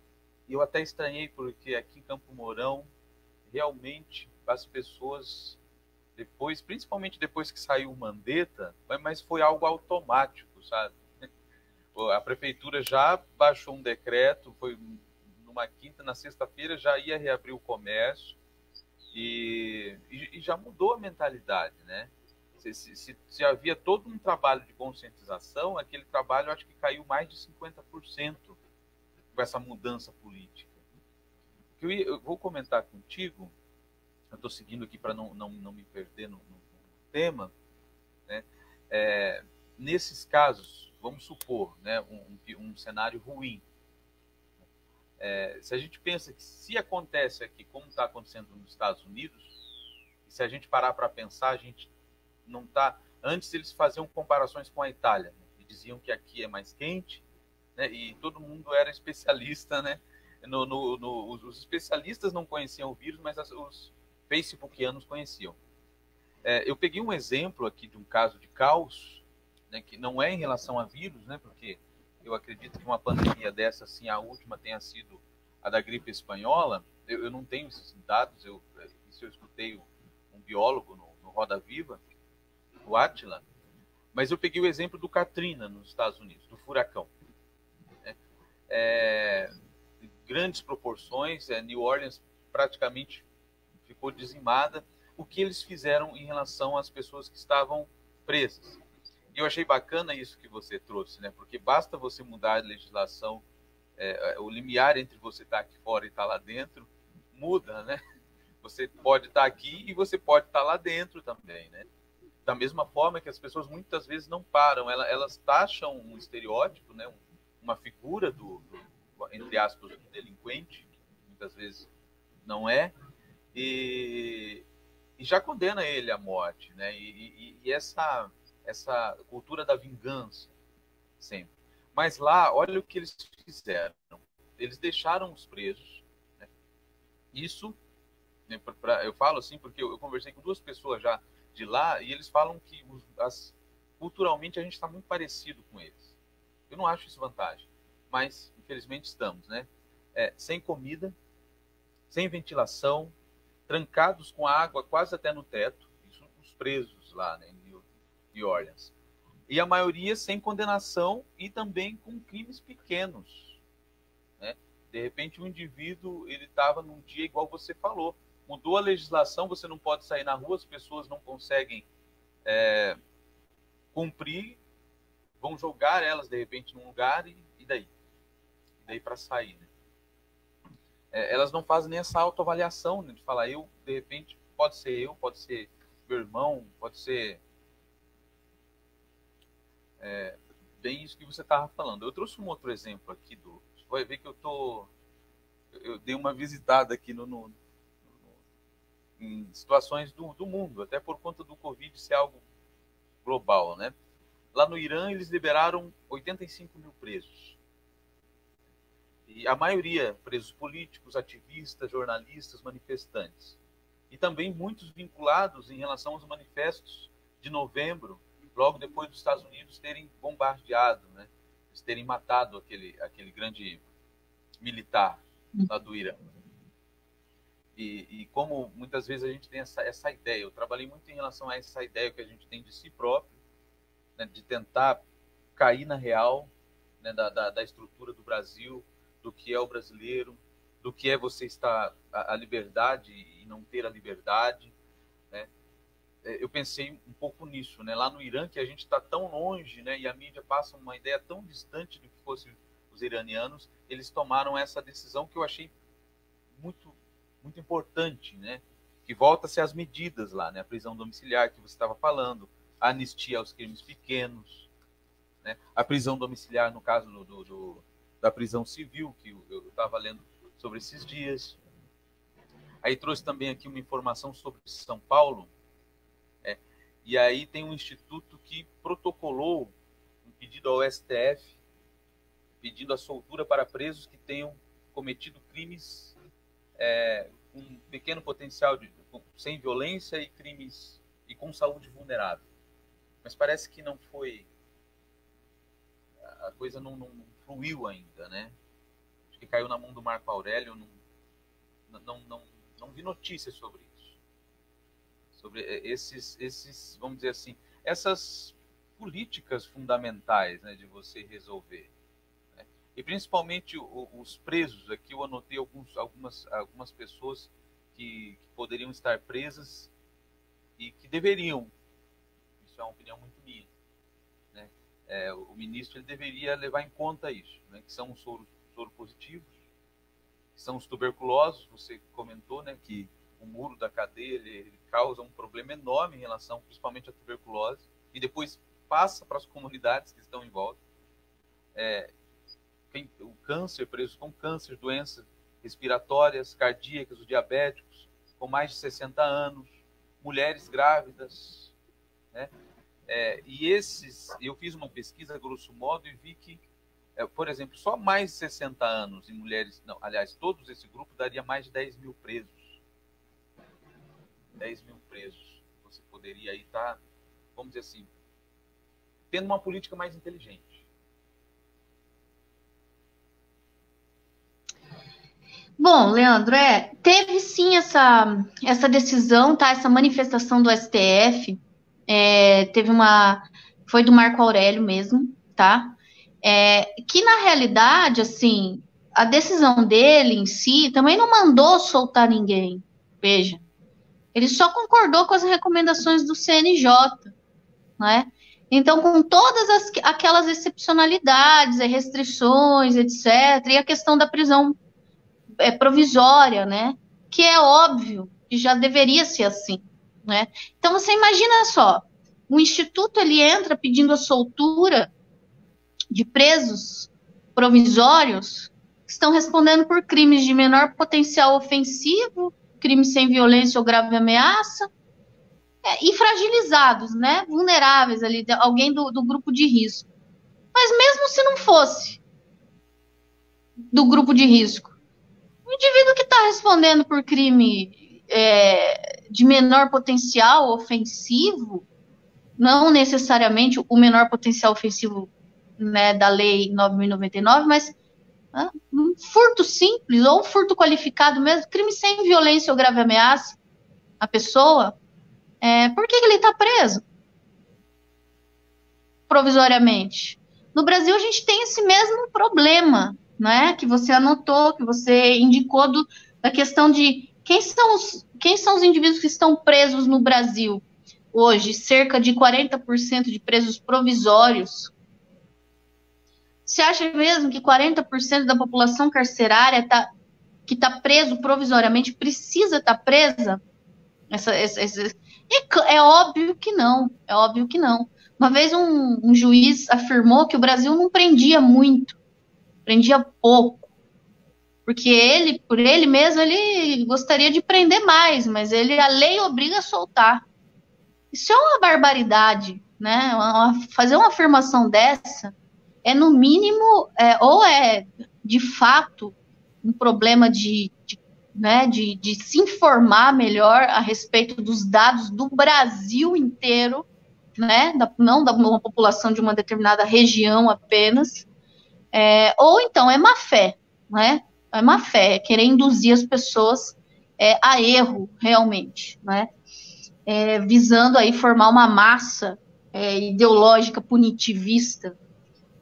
eu até estranhei, porque aqui em Campo Mourão, realmente, as pessoas... depois, principalmente depois que saiu o Mandetta, mas foi algo automático, sabe? A prefeitura já baixou um decreto, foi numa quinta, na sexta-feira já ia reabrir o comércio, e já mudou a mentalidade, né? Se havia todo um trabalho de conscientização, aquele trabalho acho que caiu mais de 50% com essa mudança política. Eu vou comentar contigo, eu estou seguindo aqui para não me perder no tema, né? Nesses casos, vamos supor, né, um cenário ruim. Se a gente pensa que se acontece aqui como está acontecendo nos Estados Unidos, se a gente parar para pensar, a gente não está... Antes eles faziam comparações com a Itália, né? E diziam que aqui é mais quente, né? E todo mundo era especialista, né? Os especialistas não conheciam o vírus, mas os facebookianos conheciam. Eu peguei um exemplo aqui de um caso de caos, né, que não é em relação a vírus, né? Porque eu acredito que uma pandemia dessa, assim, a última tenha sido a da gripe espanhola. Eu não tenho esses dados, isso eu escutei um biólogo no Roda Viva, o Átila, mas eu peguei o exemplo do Katrina nos Estados Unidos, do furacão. Né? Grandes proporções, New Orleans praticamente ficou dizimada. O que eles fizeram em relação às pessoas que estavam presas? E eu achei bacana isso que você trouxe, né? Porque basta você mudar a legislação, o limiar entre você estar aqui fora e estar lá dentro muda, né? Você pode estar aqui e você pode estar lá dentro também, né? Da mesma forma que as pessoas muitas vezes não param, elas taxam um estereótipo, né? Uma figura entre aspas, do delinquente, que muitas vezes não é, e já condena ele à morte, né? E essa cultura da vingança sempre. Mas lá, olha o que eles fizeram. Eles deixaram os presos, né? Isso, né, eu falo assim porque eu conversei com 2 pessoas já de lá e eles falam que culturalmente a gente está muito parecido com eles. Eu não acho isso vantagem, mas infelizmente estamos, né? Sem comida, sem ventilação, trancados com a água quase até no teto, isso os presos lá, né, em New Orleans. E a maioria sem condenação e também com crimes pequenos, né? De repente o indivíduo ele estava num dia igual você falou, mudou a legislação, você não pode sair na rua, as pessoas não conseguem cumprir, vão jogar elas de repente num lugar e daí? E daí para sair, né? Elas não fazem nem essa autoavaliação, né, de falar, de repente, pode ser meu irmão, pode ser bem isso que você estava falando. Eu trouxe um outro exemplo aqui, você vai ver que eu dei uma visitada aqui em situações do mundo, até por conta do Covid ser algo global, né? Lá no Irã, eles liberaram 85 mil presos. E a maioria presos políticos, ativistas, jornalistas, manifestantes. E também muitos vinculados em relação aos manifestos de novembro, logo depois dos Estados Unidos terem bombardeado, né? Eles terem matado aquele grande militar lá do Irã. E como muitas vezes a gente tem essa ideia, eu trabalhei muito em relação a essa ideia que a gente tem de si próprio, né? De tentar cair na real, né? da estrutura do Brasil, do que é o brasileiro, do que é você estar a liberdade e não ter a liberdade, né? Eu pensei um pouco nisso, né? Lá no Irã, que a gente está tão longe, né? E a mídia passa uma ideia tão distante do que fossem os iranianos, eles tomaram essa decisão que eu achei muito, muito importante, né? Que volta-se às medidas lá, né? A prisão domiciliar que você estava falando, a anistia aos crimes pequenos, né? A prisão domiciliar no caso da prisão civil, que eu estava lendo sobre esses dias. Aí trouxe também aqui uma informação sobre São Paulo, e aí tem um instituto que protocolou um pedido ao STF, pedindo a soltura para presos que tenham cometido crimes com um pequeno potencial sem violência e crimes e com saúde vulnerável. Mas parece que não foi, a coisa não fluiu ainda, né? Acho que caiu na mão do Marco Aurélio, não vi notícias sobre isso, sobre esses, vamos dizer assim, essas políticas fundamentais, né, de você resolver, né? E principalmente os presos. Aqui eu anotei algumas pessoas que poderiam estar presas e que deveriam, isso é uma opinião muito minha, né? O ministro ele deveria levar em conta isso, né, que são os soro positivos, que são os tuberculosos. Você comentou, né, que o muro da cadeia ele causa um problema enorme em relação principalmente à tuberculose, e depois passa para as comunidades que estão em volta. O câncer, presos com câncer, doenças respiratórias, cardíacas, os diabéticos, com mais de 60 anos, mulheres grávidas, né? E eu fiz uma pesquisa, grosso modo, e vi que, por exemplo, só mais de 60 anos em mulheres, não, aliás, todos esse grupo daria mais de 10 mil presos. 10 mil presos. Você poderia aí estar, vamos dizer assim, tendo uma política mais inteligente. Bom, Leandro, teve sim essa decisão, tá? Essa manifestação do STF, foi do Marco Aurélio mesmo, tá? Que na realidade, assim, a decisão dele em si também não mandou soltar ninguém, veja. Ele só concordou com as recomendações do CNJ, né? Então, com todas aquelas excepcionalidades, restrições, etc., e a questão da prisão provisória, né? Que é óbvio que já deveria ser assim, né? Então, você imagina só, o Instituto ele entra pedindo a soltura de presos provisórios que estão respondendo por crimes de menor potencial ofensivo, crimes sem violência ou grave ameaça, e fragilizados, né? Vulneráveis ali, alguém do grupo de risco. Mas mesmo se não fosse do grupo de risco, o indivíduo que está respondendo por crime de menor potencial ofensivo, não necessariamente o menor potencial ofensivo, né, da Lei 9.099, mas um furto simples ou furto qualificado mesmo, crime sem violência ou grave ameaça à pessoa, por que ele está preso provisoriamente? No Brasil, a gente tem esse mesmo problema, né, que você anotou, que você indicou da questão de quem são os indivíduos que estão presos no Brasil hoje, cerca de 40% de presos provisórios. Você acha mesmo que 40% da população carcerária que está preso provisoriamente precisa estar presa? É óbvio que não, é óbvio que não. Uma vez um juiz afirmou que o Brasil não prendia muito, prendia pouco, porque por ele mesmo, ele gostaria de prender mais, mas a lei obriga a soltar. Isso é uma barbaridade, né? Fazer uma afirmação dessa no mínimo, ou de fato um problema de se informar melhor a respeito dos dados do Brasil inteiro, né? Não da uma população de uma determinada região apenas, ou então é má fé, né? É má fé, querer induzir as pessoas a erro, realmente, né? Visando aí formar uma massa ideológica punitivista,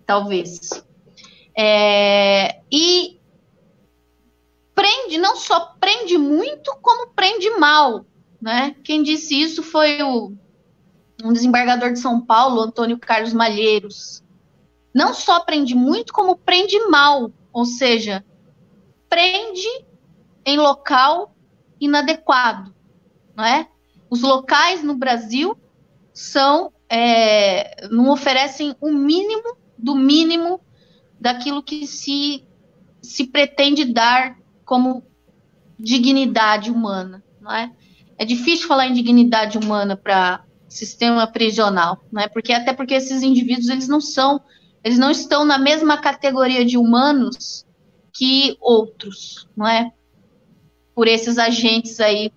talvez. E não só prende muito, como prende mal, né? Quem disse isso foi um desembargador de São Paulo, Antônio Carlos Malheiros. Não só prende muito, como prende mal, ou seja, prende em local inadequado, não é? Os locais no Brasil não oferecem o mínimo do mínimo daquilo que se pretende dar como dignidade humana, não é? É difícil falar em dignidade humana para sistema prisional, não é? Até porque esses indivíduos eles não estão na mesma categoria de humanos que outros, não é? Por esses agentes aí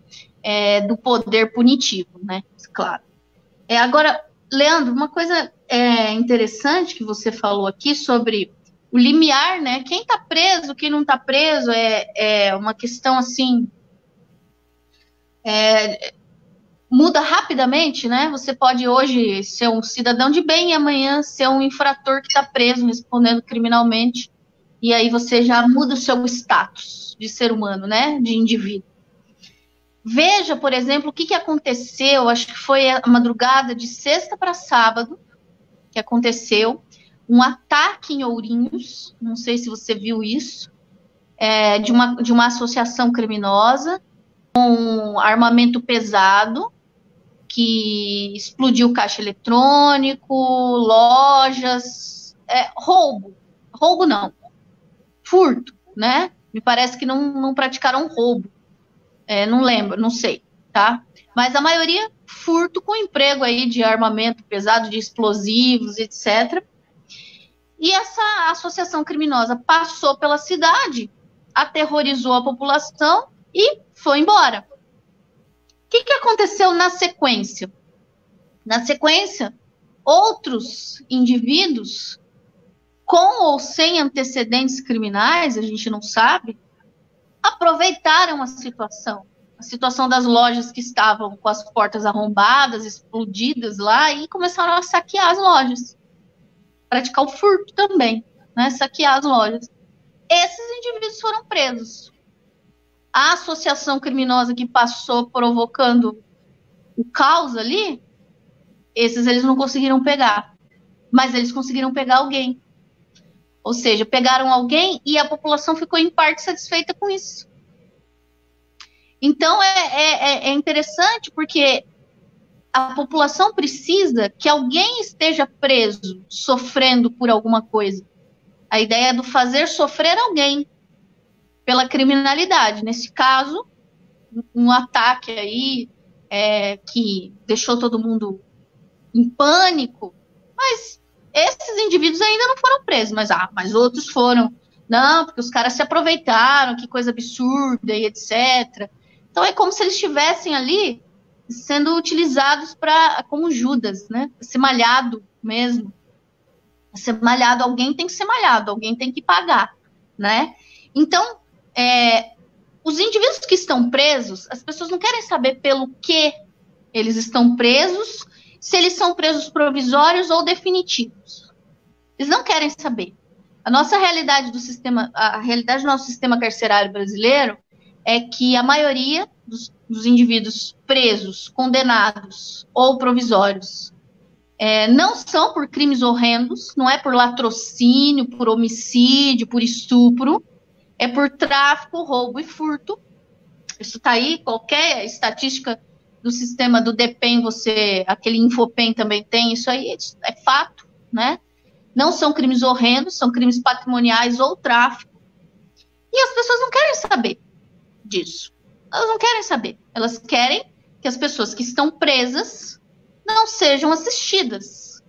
do poder punitivo, né? Claro. Agora, Leandro, uma coisa interessante que você falou aqui sobre o limiar, né? Quem está preso, quem não está preso, é uma questão assim. Muda rapidamente, né? Você pode hoje ser um cidadão de bem e amanhã ser um infrator que está preso, respondendo criminalmente, e aí você já muda o seu status de ser humano, né? De indivíduo. Veja, por exemplo, o que aconteceu, acho que foi a madrugada de sexta para sábado, que aconteceu, um ataque em Ourinhos, não sei se você viu isso, de uma associação criminosa, com armamento pesado, que explodiu caixa eletrônico, lojas, roubo não, furto, né? Me parece que não praticaram roubo, não lembro, não sei, tá? Mas a maioria, furto com emprego aí de armamento pesado, de explosivos, etc. E essa associação criminosa passou pela cidade, aterrorizou a população e foi embora. O que aconteceu na sequência? Na sequência, outros indivíduos, com ou sem antecedentes criminais, a gente não sabe, aproveitaram a situação das lojas que estavam com as portas arrombadas, explodidas lá, e começaram a saquear as lojas. Praticar o furto também, né? Saquear as lojas. Esses indivíduos foram presos. A associação criminosa que passou provocando o caos ali, esses eles não conseguiram pegar. Mas eles conseguiram pegar alguém. Ou seja, pegaram alguém e a população ficou em parte satisfeita com isso. Então é interessante porque a população precisa que alguém esteja preso, sofrendo por alguma coisa. A ideia é do fazer sofrer alguém pela criminalidade. Nesse caso, um ataque aí que deixou todo mundo em pânico, mas esses indivíduos ainda não foram presos, mas outros foram. Não, porque os caras se aproveitaram, que coisa absurda e etc. Então é como se eles estivessem ali sendo utilizados como Judas, né? Ser malhado mesmo. Ser malhado, alguém tem que ser malhado, alguém tem que pagar, né? Então, os indivíduos que estão presos, as pessoas não querem saber pelo que eles estão presos, se eles são presos provisórios ou definitivos. Eles não querem saber. A nossa realidade a realidade do nosso sistema carcerário brasileiro é que a maioria dos indivíduos presos, condenados ou provisórios não são por crimes horrendos, não é por latrocínio, por homicídio, por estupro, é por tráfico, roubo e furto. Isso está aí, qualquer estatística do sistema do DEPEN, aquele Infopen também tem, isso aí é fato, né? Não são crimes horrendos, são crimes patrimoniais ou tráfico. E as pessoas não querem saber disso. Elas não querem saber. Elas querem que as pessoas que estão presas não sejam assistidas.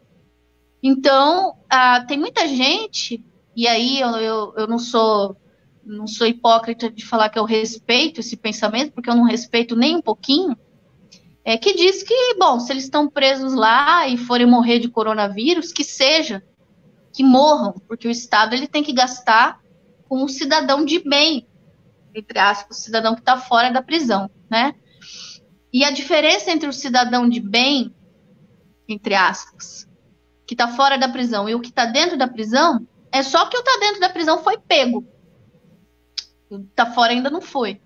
Então, tem muita gente, e aí eu não sou hipócrita de falar que eu respeito esse pensamento, porque eu não respeito nem um pouquinho, que diz que, bom, se eles estão presos lá e forem morrer de coronavírus, que morram, porque o Estado ele tem que gastar com um cidadão de bem, entre aspas, o cidadão que está fora da prisão, né? E a diferença entre o cidadão de bem, entre aspas, que está fora da prisão e o que está dentro da prisão, é só que o que está dentro da prisão foi pego. O que está fora ainda não foi.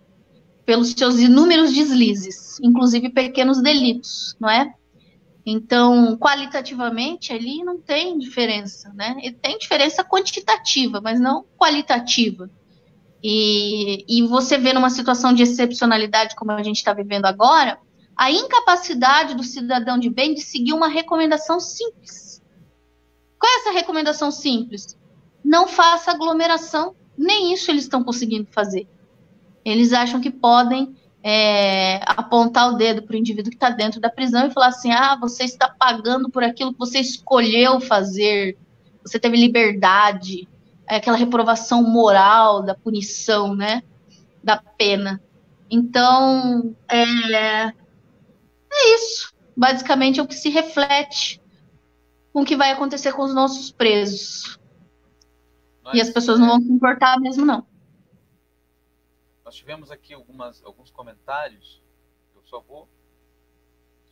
Pelos seus inúmeros deslizes, inclusive pequenos delitos, não é? Então, qualitativamente, ali não tem diferença, né? Ele tem diferença quantitativa, mas não qualitativa. E você vê numa situação de excepcionalidade como a gente está vivendo agora, a incapacidade do cidadão de bem de seguir uma recomendação simples. Qual é essa recomendação simples? Não faça aglomeração. Nem isso eles estão conseguindo fazer. Eles acham que podem apontar o dedo para o indivíduo que está dentro da prisão e falar assim, você está pagando por aquilo que você escolheu fazer, você teve liberdade, aquela reprovação moral da punição, né, da pena. Então, é isso. Basicamente é o que se reflete com o que vai acontecer com os nossos presos. E as pessoas não vão se importar mesmo, não. Nós tivemos aqui alguns comentários, eu só vou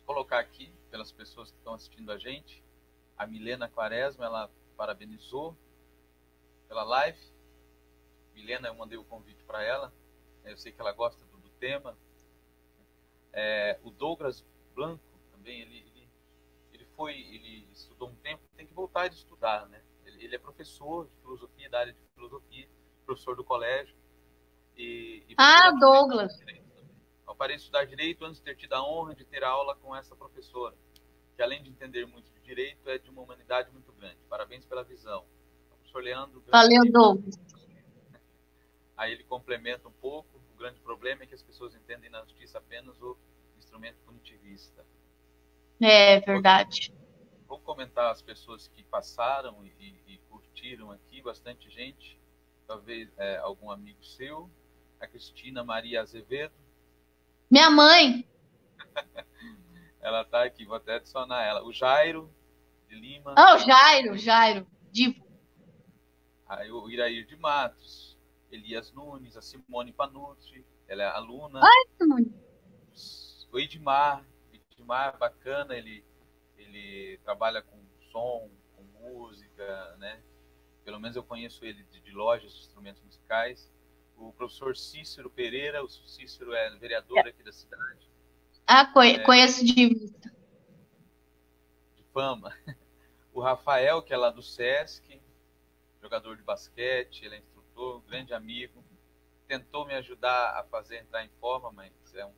colocar aqui pelas pessoas que estão assistindo a gente. A Milena Quaresma, ela parabenizou pela live. Milena, eu mandei o convite para ela, eu sei que ela gosta do tema. O Douglas Blanco também, ele estudou um tempo, tem que voltar a estudar, né? Ele é professor de filosofia, da área de filosofia, professor do colégio. Douglas. Eu parei de estudar direito antes de ter tido a honra de ter aula com essa professora, que além de entender muito de direito, é de uma humanidade muito grande. Parabéns pela visão. O professor Leandro... Valeu, Douglas. Aí ele complementa um pouco. O grande problema é que as pessoas entendem na justiça apenas o instrumento punitivista. É verdade. Vou comentar as pessoas que passaram e curtiram aqui, bastante gente, talvez algum amigo seu, a Cristina Maria Azevedo. Minha mãe. Ela está aqui, vou até adicionar ela. O Jairo de Lima. Ah, o Jairo, Divo. Aí o Irair de Matos, Elias Nunes, a Simone Panucci, ela é aluna. Ai, Simone. O Edmar bacana, ele trabalha com som, com música, né? Pelo menos eu conheço ele de lojas de instrumentos musicais. O professor Cícero Pereira, o Cícero é vereador aqui da cidade. Ah, conheço de vista. De fama. O Rafael, que é lá do Sesc, jogador de basquete, ele é instrutor, grande amigo. Tentou me ajudar a fazer entrar em forma, mas é um...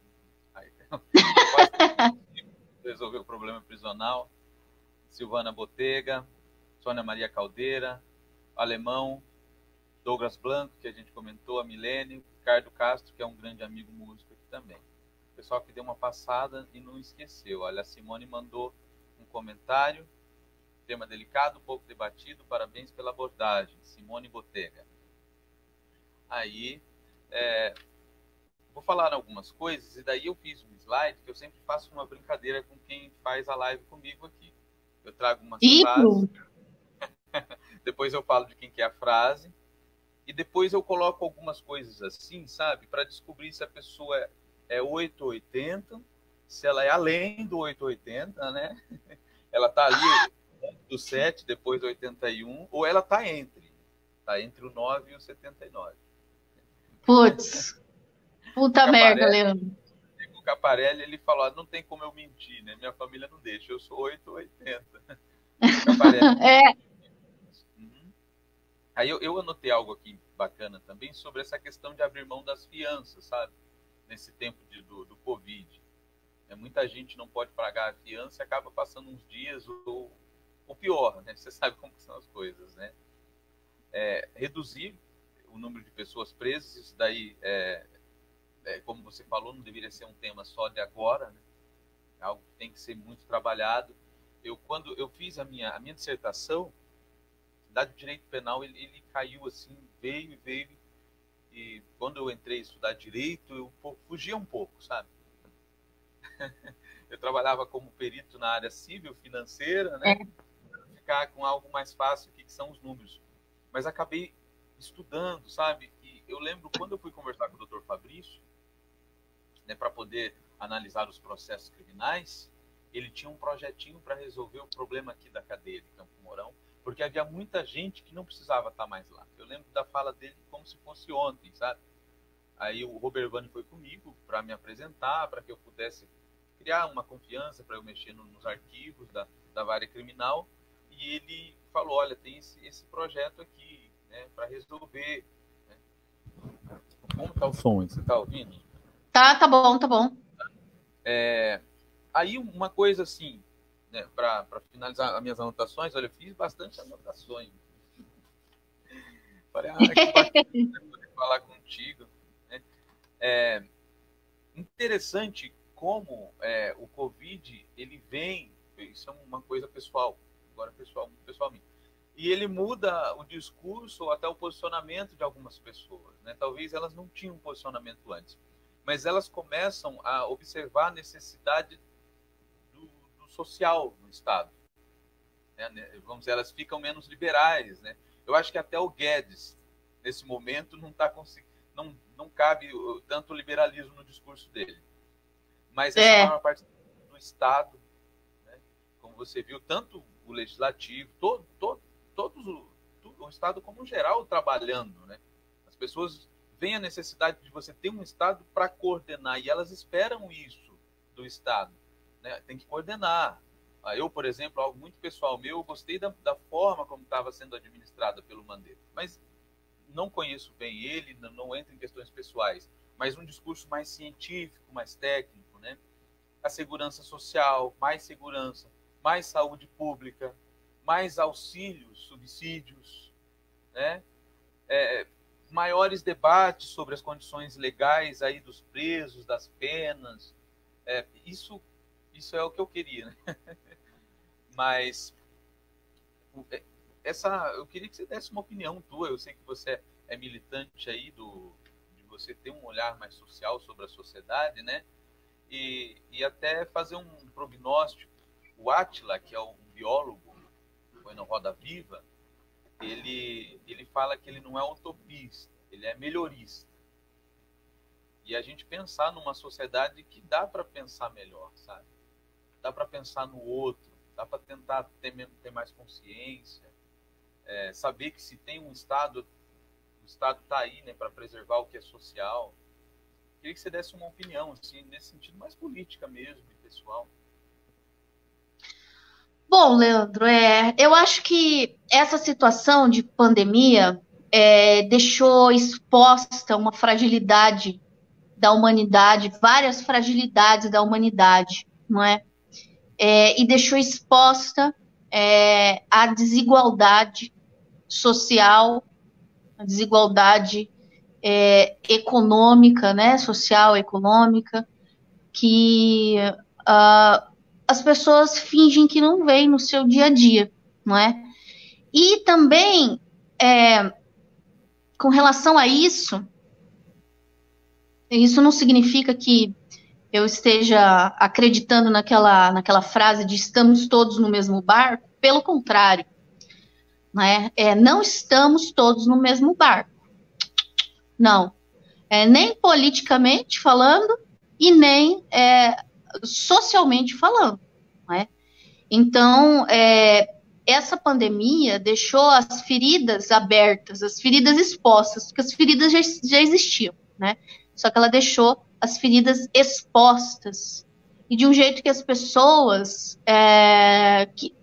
quase resolver o problema prisional. Silvana Botega, Sônia Maria Caldeira, Alemão, Douglas Blanco, que a gente comentou, a Milênio, Ricardo Castro, que é um grande amigo músico aqui também. O pessoal que deu uma passada e não esqueceu. Olha, a Simone mandou um comentário, tema delicado, pouco debatido, parabéns pela abordagem, Simone Botega. Aí, vou falar algumas coisas, e daí eu fiz um slide, que eu sempre faço uma brincadeira com quem faz a live comigo aqui. Eu trago umas frases, depois eu falo de quem que é a frase, e depois eu coloco algumas coisas assim, sabe? Para descobrir se a pessoa é 880, se ela é além do 880, né? Ela está ali do 7, depois do 81, ou ela está entre o 9 e o 79. Putz, puta merda, Leandro. O Caparelli, ele falou, não tem como eu mentir, né? Minha família não deixa, eu sou 880. É. Aí eu anotei algo aqui bacana também sobre essa questão de abrir mão das fianças, sabe? Nesse tempo do Covid. Muita gente não pode pagar a fiança e acaba passando uns dias ou pior, né? Você sabe como são as coisas, né? Reduzir o número de pessoas presas, isso daí, como você falou, não deveria ser um tema só de agora, né? É algo que tem que ser muito trabalhado. Quando eu fiz a minha dissertação, da direito penal, ele caiu assim, veio, e quando eu entrei a estudar direito, eu fugia um pouco, sabe? Eu trabalhava como perito na área civil, financeira, né? Ficar com algo mais fácil, que são os números. Mas acabei estudando, sabe? E eu lembro quando eu fui conversar com o Dr. Fabrício, né, para poder analisar os processos criminais, ele tinha um projetinho para resolver o problema aqui da cadeia de Campo Mourão, porque havia muita gente que não precisava estar mais lá. Eu lembro da fala dele como se fosse ontem, sabe? Aí o Robert Vani foi comigo para me apresentar, para que eu pudesse criar uma confiança, para eu mexer nos arquivos da vara criminal, e ele falou, olha, tem esse projeto aqui, né, para resolver. Né? Como está o som? Você está ouvindo? Tá bom, tá bom. Aí uma coisa assim, né, para finalizar as minhas anotações, olha, eu fiz bastante anotações. Falei, que bacana poder falar contigo. Né? Interessante como o Covid, ele vem, isso é uma coisa pessoal, agora pessoalmente, e ele muda o discurso ou até o posicionamento de algumas pessoas. Né? Talvez elas não tinham posicionamento antes, mas elas começam a observar a necessidade do social no Estado. Vamos dizer, elas ficam menos liberais. Né? Eu acho que até o Guedes, nesse momento, não está conseguindo, não cabe tanto liberalismo no discurso dele. Mas essa maior parte do Estado, né? Como você viu, tanto o Legislativo, o Estado como geral trabalhando. Né? As pessoas veem a necessidade de você ter um Estado para coordenar, e elas esperam isso do Estado. Né? Tem que coordenar. Eu, por exemplo, algo muito pessoal meu, eu gostei da forma como estava sendo administrada pelo Mandetta, mas não conheço bem ele, não entro em questões pessoais, mas um discurso mais científico, mais técnico, né? A segurança social, mais segurança, mais saúde pública, mais auxílios, subsídios, né? Maiores debates sobre as condições legais aí dos presos, das penas, Isso é o que eu queria, né? Mas eu queria que você desse uma opinião tua. Eu sei que você é militante aí de você ter um olhar mais social sobre a sociedade, né? E até fazer um prognóstico. O Átila, que é um biólogo, foi no Roda Viva, ele fala que ele não é utopista, ele é melhorista. E a gente pensar numa sociedade que dá para pensar melhor, sabe? Dá para pensar no outro, dá para tentar ter mais consciência, saber que se tem um Estado, o Estado está aí, né, para preservar o que é social. Queria que você desse uma opinião, assim, nesse sentido mais política mesmo, e pessoal. Bom, Leandro, eu acho que essa situação de pandemia deixou exposta uma fragilidade da humanidade, várias fragilidades da humanidade, não é? E deixou exposta a desigualdade social, a desigualdade econômica, né? Social, econômica, que as pessoas fingem que não veem no seu dia a dia, não é? E também, com relação a isso não significa que eu esteja acreditando naquela frase de estamos todos no mesmo barco, pelo contrário, né? Não estamos todos no mesmo barco, não, nem politicamente falando e nem socialmente falando, né? Então, essa pandemia deixou as feridas abertas, as feridas expostas, porque as feridas já existiam, né? Só que ela deixou as feridas expostas, e de um jeito que as pessoas,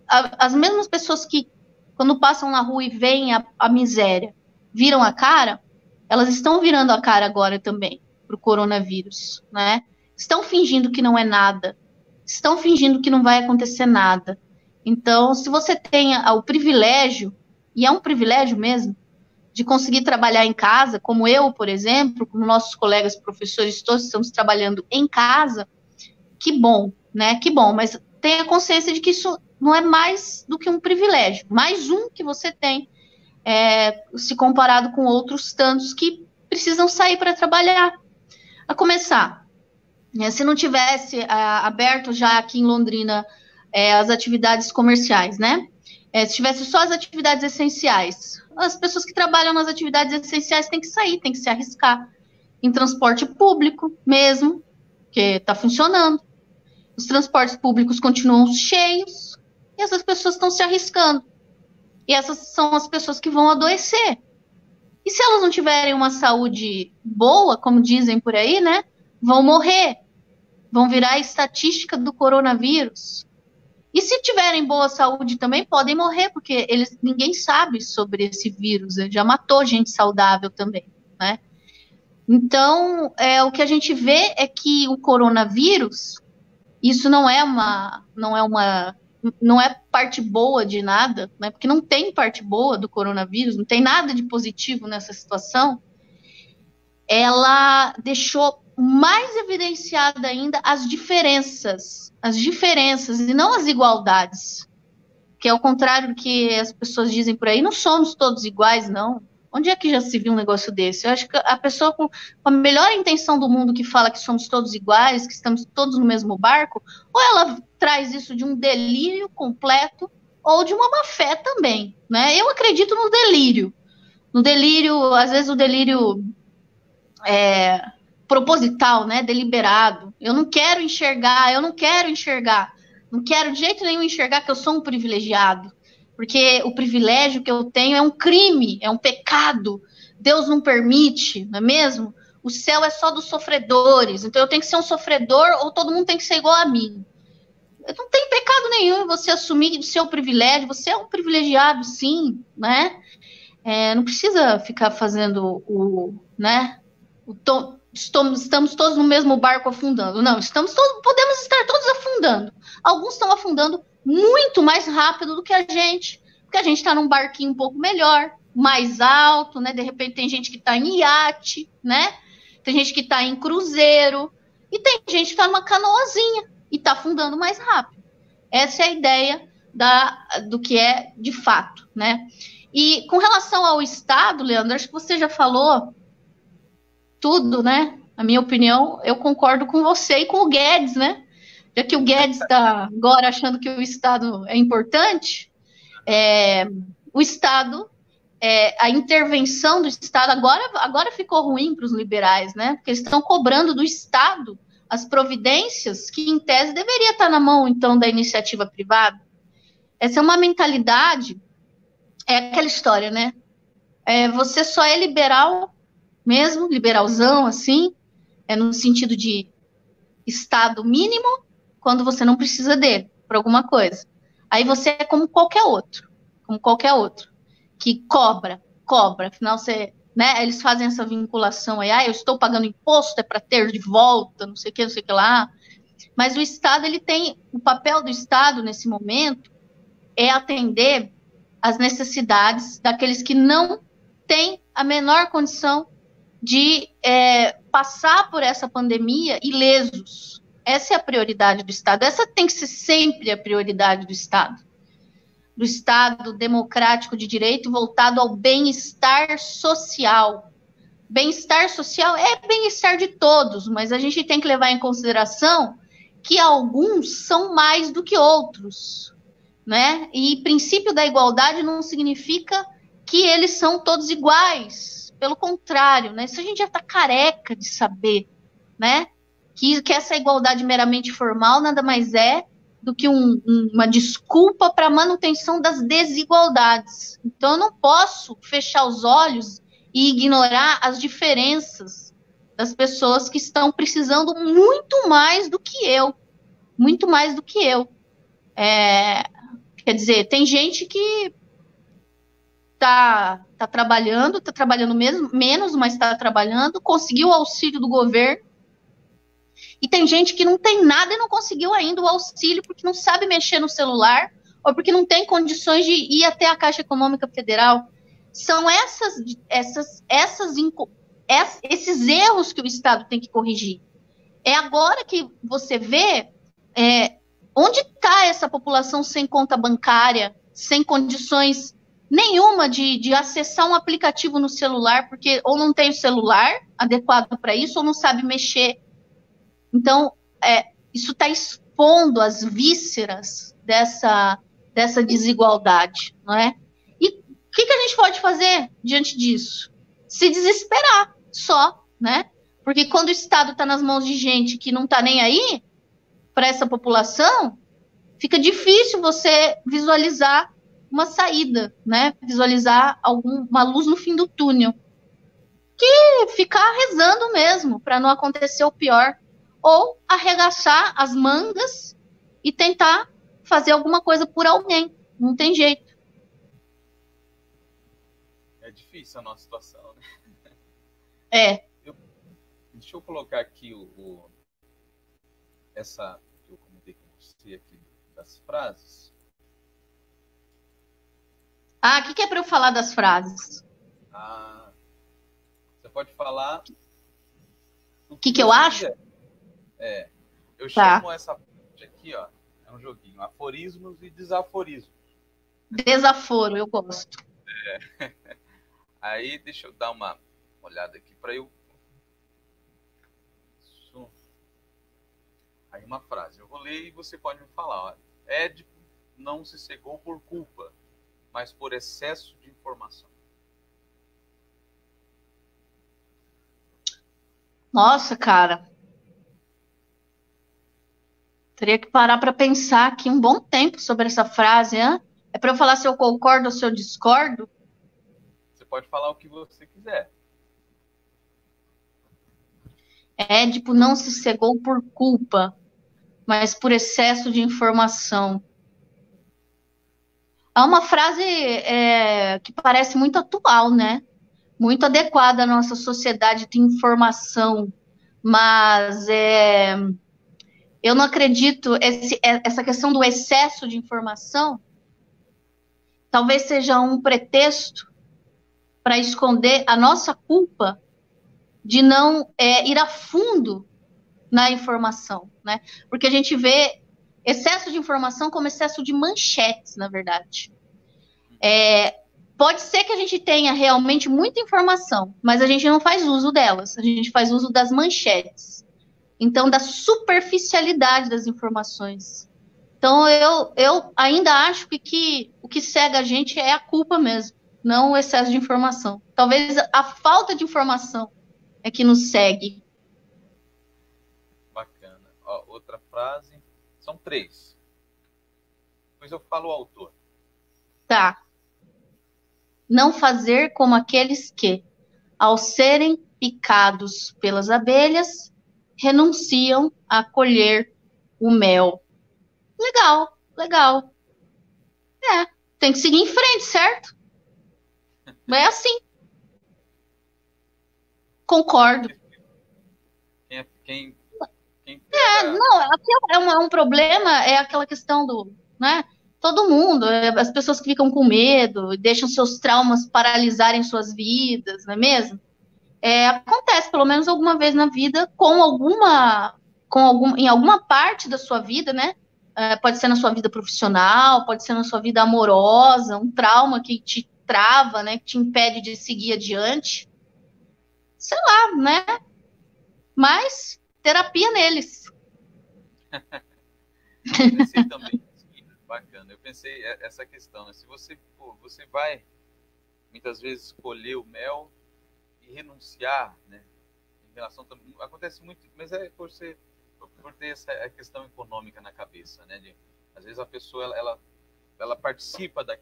as mesmas pessoas que, quando passam na rua e veem a miséria, viram a cara, elas estão virando a cara agora também para o coronavírus, né? Estão fingindo que não é nada, estão fingindo que não vai acontecer nada. Então, se você tem o privilégio, e é um privilégio mesmo, de conseguir trabalhar em casa, como eu, por exemplo, como nossos colegas professores todos estamos trabalhando em casa, que bom, né? Que bom, mas tenha consciência de que isso não é mais do que um privilégio, mais um que você tem, se comparado com outros tantos que precisam sair para trabalhar. A começar, se não tivesse aberto já aqui em Londrina as atividades comerciais, né? Se tivesse só as atividades essenciais, as pessoas que trabalham nas atividades essenciais têm que sair, têm que se arriscar em transporte público mesmo, que está funcionando. Os transportes públicos continuam cheios e essas pessoas estão se arriscando. E essas são as pessoas que vão adoecer. E se elas não tiverem uma saúde boa, como dizem por aí, né, vão morrer, vão virar a estatística do coronavírus. E se tiverem boa saúde também, podem morrer, porque ninguém sabe sobre esse vírus, já matou gente saudável também, né? Então, o que a gente vê é que o coronavírus, isso não é parte boa de nada, né? Porque não tem parte boa do coronavírus, não tem nada de positivo nessa situação. Ela deixou mais evidenciada ainda as diferenças e não as igualdades, que é o contrário do que as pessoas dizem por aí. Não somos todos iguais, não. Onde é que já se viu um negócio desse? Eu acho que a pessoa com a melhor intenção do mundo que fala que somos todos iguais, que estamos todos no mesmo barco, ou ela traz isso de um delírio completo, ou de uma má fé também, né? Eu acredito no delírio. No delírio, às vezes o delírio proposital, né, deliberado. Eu não quero enxergar, não quero de jeito nenhum enxergar que eu sou um privilegiado, porque o privilégio que eu tenho é um crime, é um pecado, Deus não permite, não é mesmo? O céu é só dos sofredores, então eu tenho que ser um sofredor ou todo mundo tem que ser igual a mim. Não tem pecado nenhum você assumir o seu privilégio, você é um privilegiado sim, né? Não precisa ficar fazendo estamos todos no mesmo barco afundando. Não, podemos estar todos afundando. Alguns estão afundando muito mais rápido do que a gente, porque a gente está num barquinho um pouco melhor, mais alto, né? De repente tem gente que está em iate, né? Tem gente que está em cruzeiro, e tem gente que está numa canoazinha e está afundando mais rápido. Essa é a ideia do que é de fato, né? E com relação ao Estado, Leandro, acho que você já falou tudo, né? A minha opinião, eu concordo com você e com o Guedes, né? Já que o Guedes está agora achando que o Estado é importante, o Estado, a intervenção do Estado, agora ficou ruim para os liberais, né? Porque eles estão cobrando do Estado as providências que, em tese, deveria estar na mão, então, da iniciativa privada. Essa é uma mentalidade, é aquela história, né? Você só é liberal mesmo, liberalzão, assim, no sentido de Estado mínimo, quando você não precisa dele, por alguma coisa. Aí você é como qualquer outro, que cobra, afinal você, né, eles fazem essa vinculação aí, eu estou pagando imposto, é para ter de volta, não sei o que lá, mas o Estado, o papel do Estado nesse momento é atender às necessidades daqueles que não têm a menor condição de passar por essa pandemia ilesos. Essa é a prioridade do Estado. Essa tem que ser sempre a prioridade do Estado democrático de direito voltado ao bem-estar social. Bem-estar social é bem-estar de todos, mas a gente tem que levar em consideração que alguns são mais do que outros, né? E princípio da igualdade não significa que eles são todos iguais. Pelo contrário, né? Isso a gente já está careca de saber, né? Que essa igualdade meramente formal nada mais é do que uma desculpa para a manutenção das desigualdades. Então, eu não posso fechar os olhos e ignorar as diferenças das pessoas que estão precisando muito mais do que eu. Muito mais do que eu. Quer dizer, tem gente que está trabalhando menos, mas está trabalhando, conseguiu o auxílio do governo, e tem gente que não tem nada e não conseguiu ainda o auxílio porque não sabe mexer no celular ou porque não tem condições de ir até a Caixa Econômica Federal. São esses erros que o Estado tem que corrigir. É agora que você vê onde está essa população sem conta bancária, sem condições nenhuma de acessar um aplicativo no celular, porque ou não tem o celular adequado para isso, ou não sabe mexer. Então, isso está expondo as vísceras dessa desigualdade, não é? E o que a gente pode fazer diante disso? Se desesperar só, né? Porque quando o Estado está nas mãos de gente que não está nem aí para essa população, fica difícil você visualizar uma saída, né? Visualizar uma luz no fim do túnel. Que ficar rezando mesmo para não acontecer o pior. Ou arregaçar as mangas e tentar fazer alguma coisa por alguém. Não tem jeito. É difícil a nossa situação, né? Deixa eu colocar aqui essa que eu comentei com você aqui das frases. O que é para eu falar das frases? Você pode falar o que eu acho? Eu chamo essa parte aqui, ó, é um joguinho, aforismos e desaforismos. Desaforo, eu gosto. Aí, deixa eu dar uma olhada aqui para eu... Aí uma frase, eu vou ler e você pode me falar, olha. Édipo não se cegou por culpa, mas por excesso de informação. Nossa, cara. Teria que parar para pensar aqui um bom tempo sobre essa frase, hein? É para eu falar se eu concordo ou se eu discordo? Você pode falar o que você quiser. Édipo não se cegou por culpa, mas por excesso de informação. É uma frase que parece muito atual, né? Muito adequada à nossa sociedade de informação, mas eu não acredito, essa questão do excesso de informação talvez seja um pretexto para esconder a nossa culpa de não ir a fundo na informação, né? Porque a gente vê excesso de informação como excesso de manchetes, na verdade. Pode ser que a gente tenha realmente muita informação, mas a gente não faz uso delas, a gente faz uso das manchetes. Então, da superficialidade das informações. Então, eu ainda acho que o que cega a gente é a culpa mesmo, não o excesso de informação. Talvez a falta de informação é que nos segue. Bacana. Ó, outra frase. São 3. Depois eu falo o autor. Tá. Não fazer como aqueles que, ao serem picados pelas abelhas, renunciam a colher o mel. Legal, legal. Tem que seguir em frente, certo? É assim. Concordo. Quem Não, é um problema, é aquela questão do, né? Todo mundo, as pessoas que ficam com medo, deixam seus traumas paralisarem suas vidas, não é mesmo? Acontece pelo menos alguma vez na vida em alguma parte da sua vida, né? Pode ser na sua vida profissional, pode ser na sua vida amorosa, um trauma que te trava, né? Que te impede de seguir adiante. Sei lá, né? Mas terapia neles. Eu pensei também, bacana, eu pensei essa questão, né? Se você vai muitas vezes escolher o mel e renunciar, né? Em relação também, acontece muito, mas é por ter essa questão econômica na cabeça, né? Às vezes a pessoa ela participa da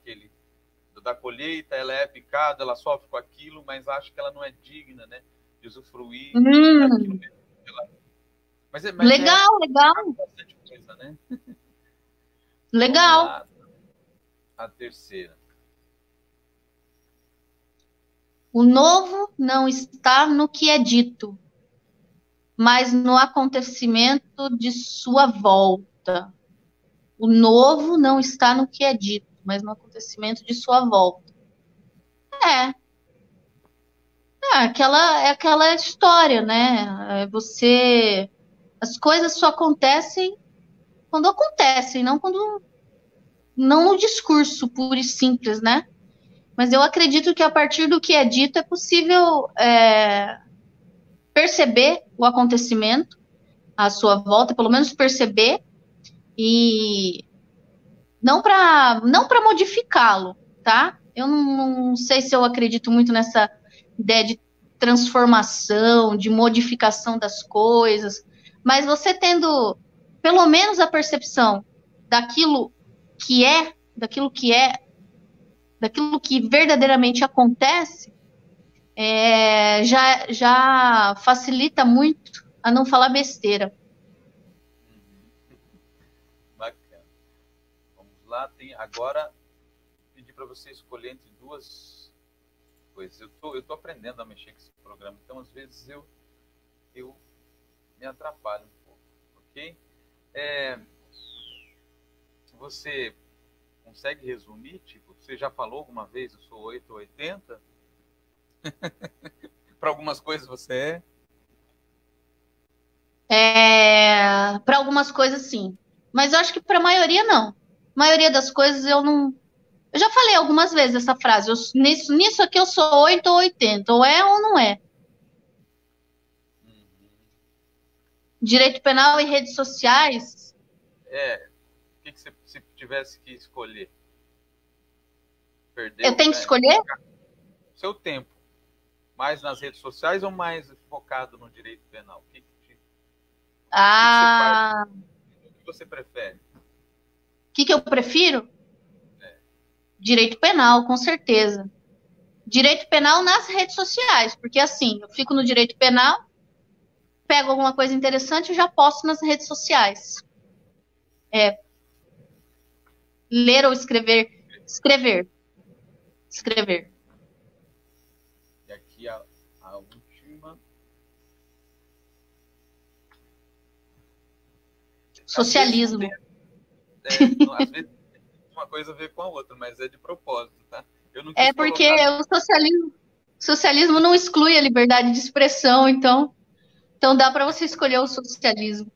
colheita, ela é picada, ela sofre com aquilo, mas acha que ela não é digna, né? De usufruir daquilo mesmo. Mas legal. Bastante coisa, né? Legal. A terceira. O novo não está no que é dito, mas no acontecimento de sua volta. O novo não está no que é dito, mas no acontecimento de sua volta. Aquela história, né? As coisas só acontecem quando acontecem, não no discurso puro e simples, né? Mas eu acredito que a partir do que é dito é possível perceber o acontecimento à sua volta, pelo menos perceber, e não para modificá-lo, tá? Eu não sei se eu acredito muito nessa ideia de transformação, de modificação das coisas, mas você tendo pelo menos a percepção daquilo que verdadeiramente acontece, já facilita muito a não falar besteira. Bacana. Vamos lá, agora pedir para você escolher entre duas coisas. Eu tô aprendendo a mexer com esse programa, então às vezes eu me atrapalho um pouco, ok? Você consegue resumir? Tipo, você já falou alguma vez, eu sou 8 ou 80? Para algumas coisas você Para algumas coisas, sim. Mas eu acho que para a maioria, não. A maioria das coisas eu não... Eu já falei algumas vezes essa frase. Nisso aqui eu sou 8 ou 80. Ou é ou não é. Direito penal e redes sociais. O que você, se tivesse que escolher? Eu tenho que escolher? Seu tempo. Mais nas redes sociais ou mais focado no direito penal? O que você prefere? O que eu prefiro? Direito penal, com certeza. Direito penal nas redes sociais, porque assim, eu fico no direito penal, pego alguma coisa interessante e já posto nas redes sociais. Ler ou escrever? Escrever. E aqui a última. Socialismo. Às vezes uma coisa a ver com a outra, mas é de propósito, tá? Eu não porque o socialismo não exclui a liberdade de expressão, então Então dá para você escolher o socialismo.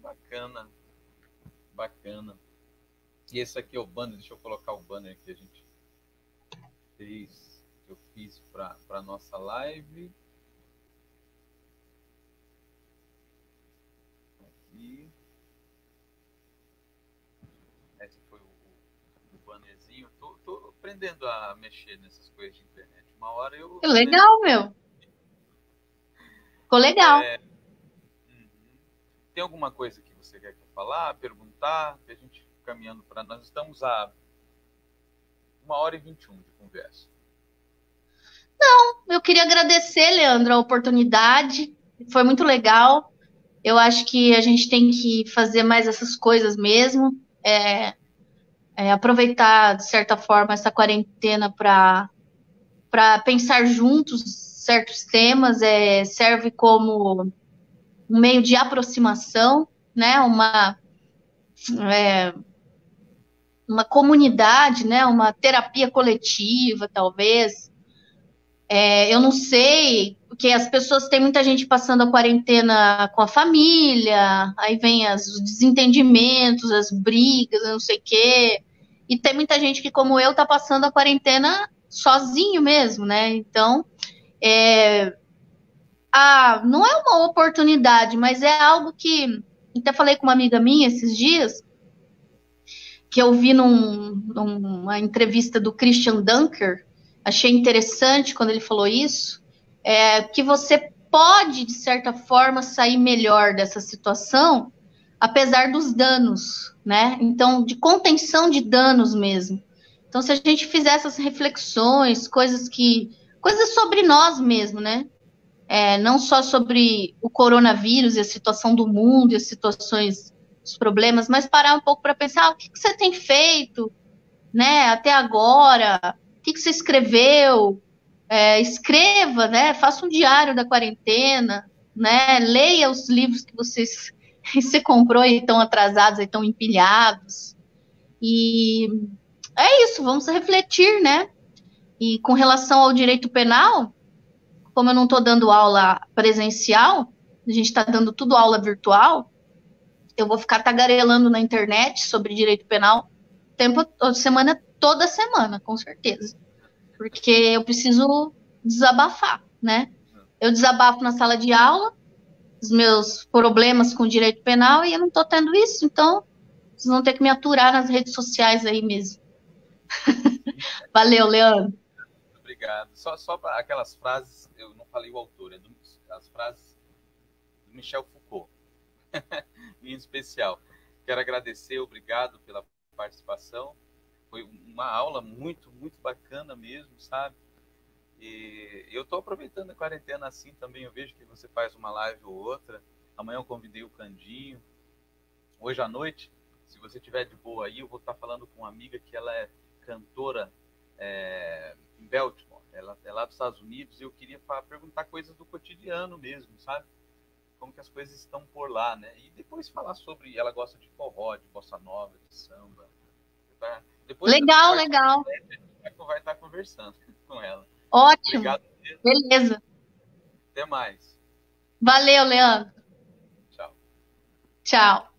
Bacana, bacana. E esse aqui é o banner, deixa eu colocar o banner que a gente fez, que eu fiz para a nossa live. Aqui. Esse foi o bannerzinho. Tô aprendendo a mexer nessas coisas de internet. Uma hora eu... Legal, meu. Ficou legal. Tem alguma coisa que você quer falar, perguntar? Que a gente caminhando para... Nós estamos a 1h21 de conversa. Não, eu queria agradecer, Leandro, a oportunidade. Foi muito legal. Eu acho que a gente tem que fazer mais essas coisas mesmo. Aproveitar, de certa forma, essa quarentena para pensar juntos certos temas. Serve como um meio de aproximação, né? Uma comunidade, né? Uma terapia coletiva, talvez. Eu não sei, porque as pessoas, tem muita gente passando a quarentena com a família, aí vem os desentendimentos, as brigas, não sei o quê, e tem muita gente que, como eu, tá passando a quarentena sozinho mesmo, né? Então, não é uma oportunidade, mas é algo que, até falei com uma amiga minha esses dias, que eu vi numa entrevista do Christian Dunker, achei interessante quando ele falou isso, que você pode, de certa forma, sair melhor dessa situação, apesar dos danos, né? Então, de contenção de danos mesmo. Então, se a gente fizer essas reflexões, coisas sobre nós mesmo, né? Não só sobre o coronavírus e a situação do mundo e as situações, os problemas, mas parar um pouco para pensar o que você tem feito, né? Até agora, o que você escreveu? Escreva, né? Faça um diário da quarentena, né? Leia os livros que você comprou e estão atrasados, e estão empilhados. E é isso, vamos refletir, né? E com relação ao direito penal, como eu não estou dando aula presencial, a gente está dando tudo aula virtual, eu vou ficar tagarelando na internet sobre direito penal toda semana, com certeza. Porque eu preciso desabafar, né? Eu desabafo na sala de aula, os meus problemas com direito penal, e eu não estou tendo isso, então vocês vão ter que me aturar nas redes sociais aí mesmo. Valeu, Leandro. Obrigado. Só para aquelas frases, eu não falei o autor, as frases do Michel Foucault, em especial. Quero agradecer, obrigado pela participação. Foi uma aula muito, muito bacana mesmo, sabe? E eu estou aproveitando a quarentena assim também. Eu vejo que você faz uma live ou outra. Amanhã eu convidei o Candinho. Hoje à noite, se você estiver de boa aí, eu vou estar falando com uma amiga que ela é cantora em Baltimore. Ela é lá dos Estados Unidos, e eu queria perguntar coisas do cotidiano mesmo, sabe? Como que as coisas estão por lá, né? E depois falar sobre... Ela gosta de forró, de bossa nova, de samba. Depois legal. A gente vai estar conversando com ela. Ótimo. Obrigado. Beleza. Até mais. Valeu, Leandro. Tchau. Tchau.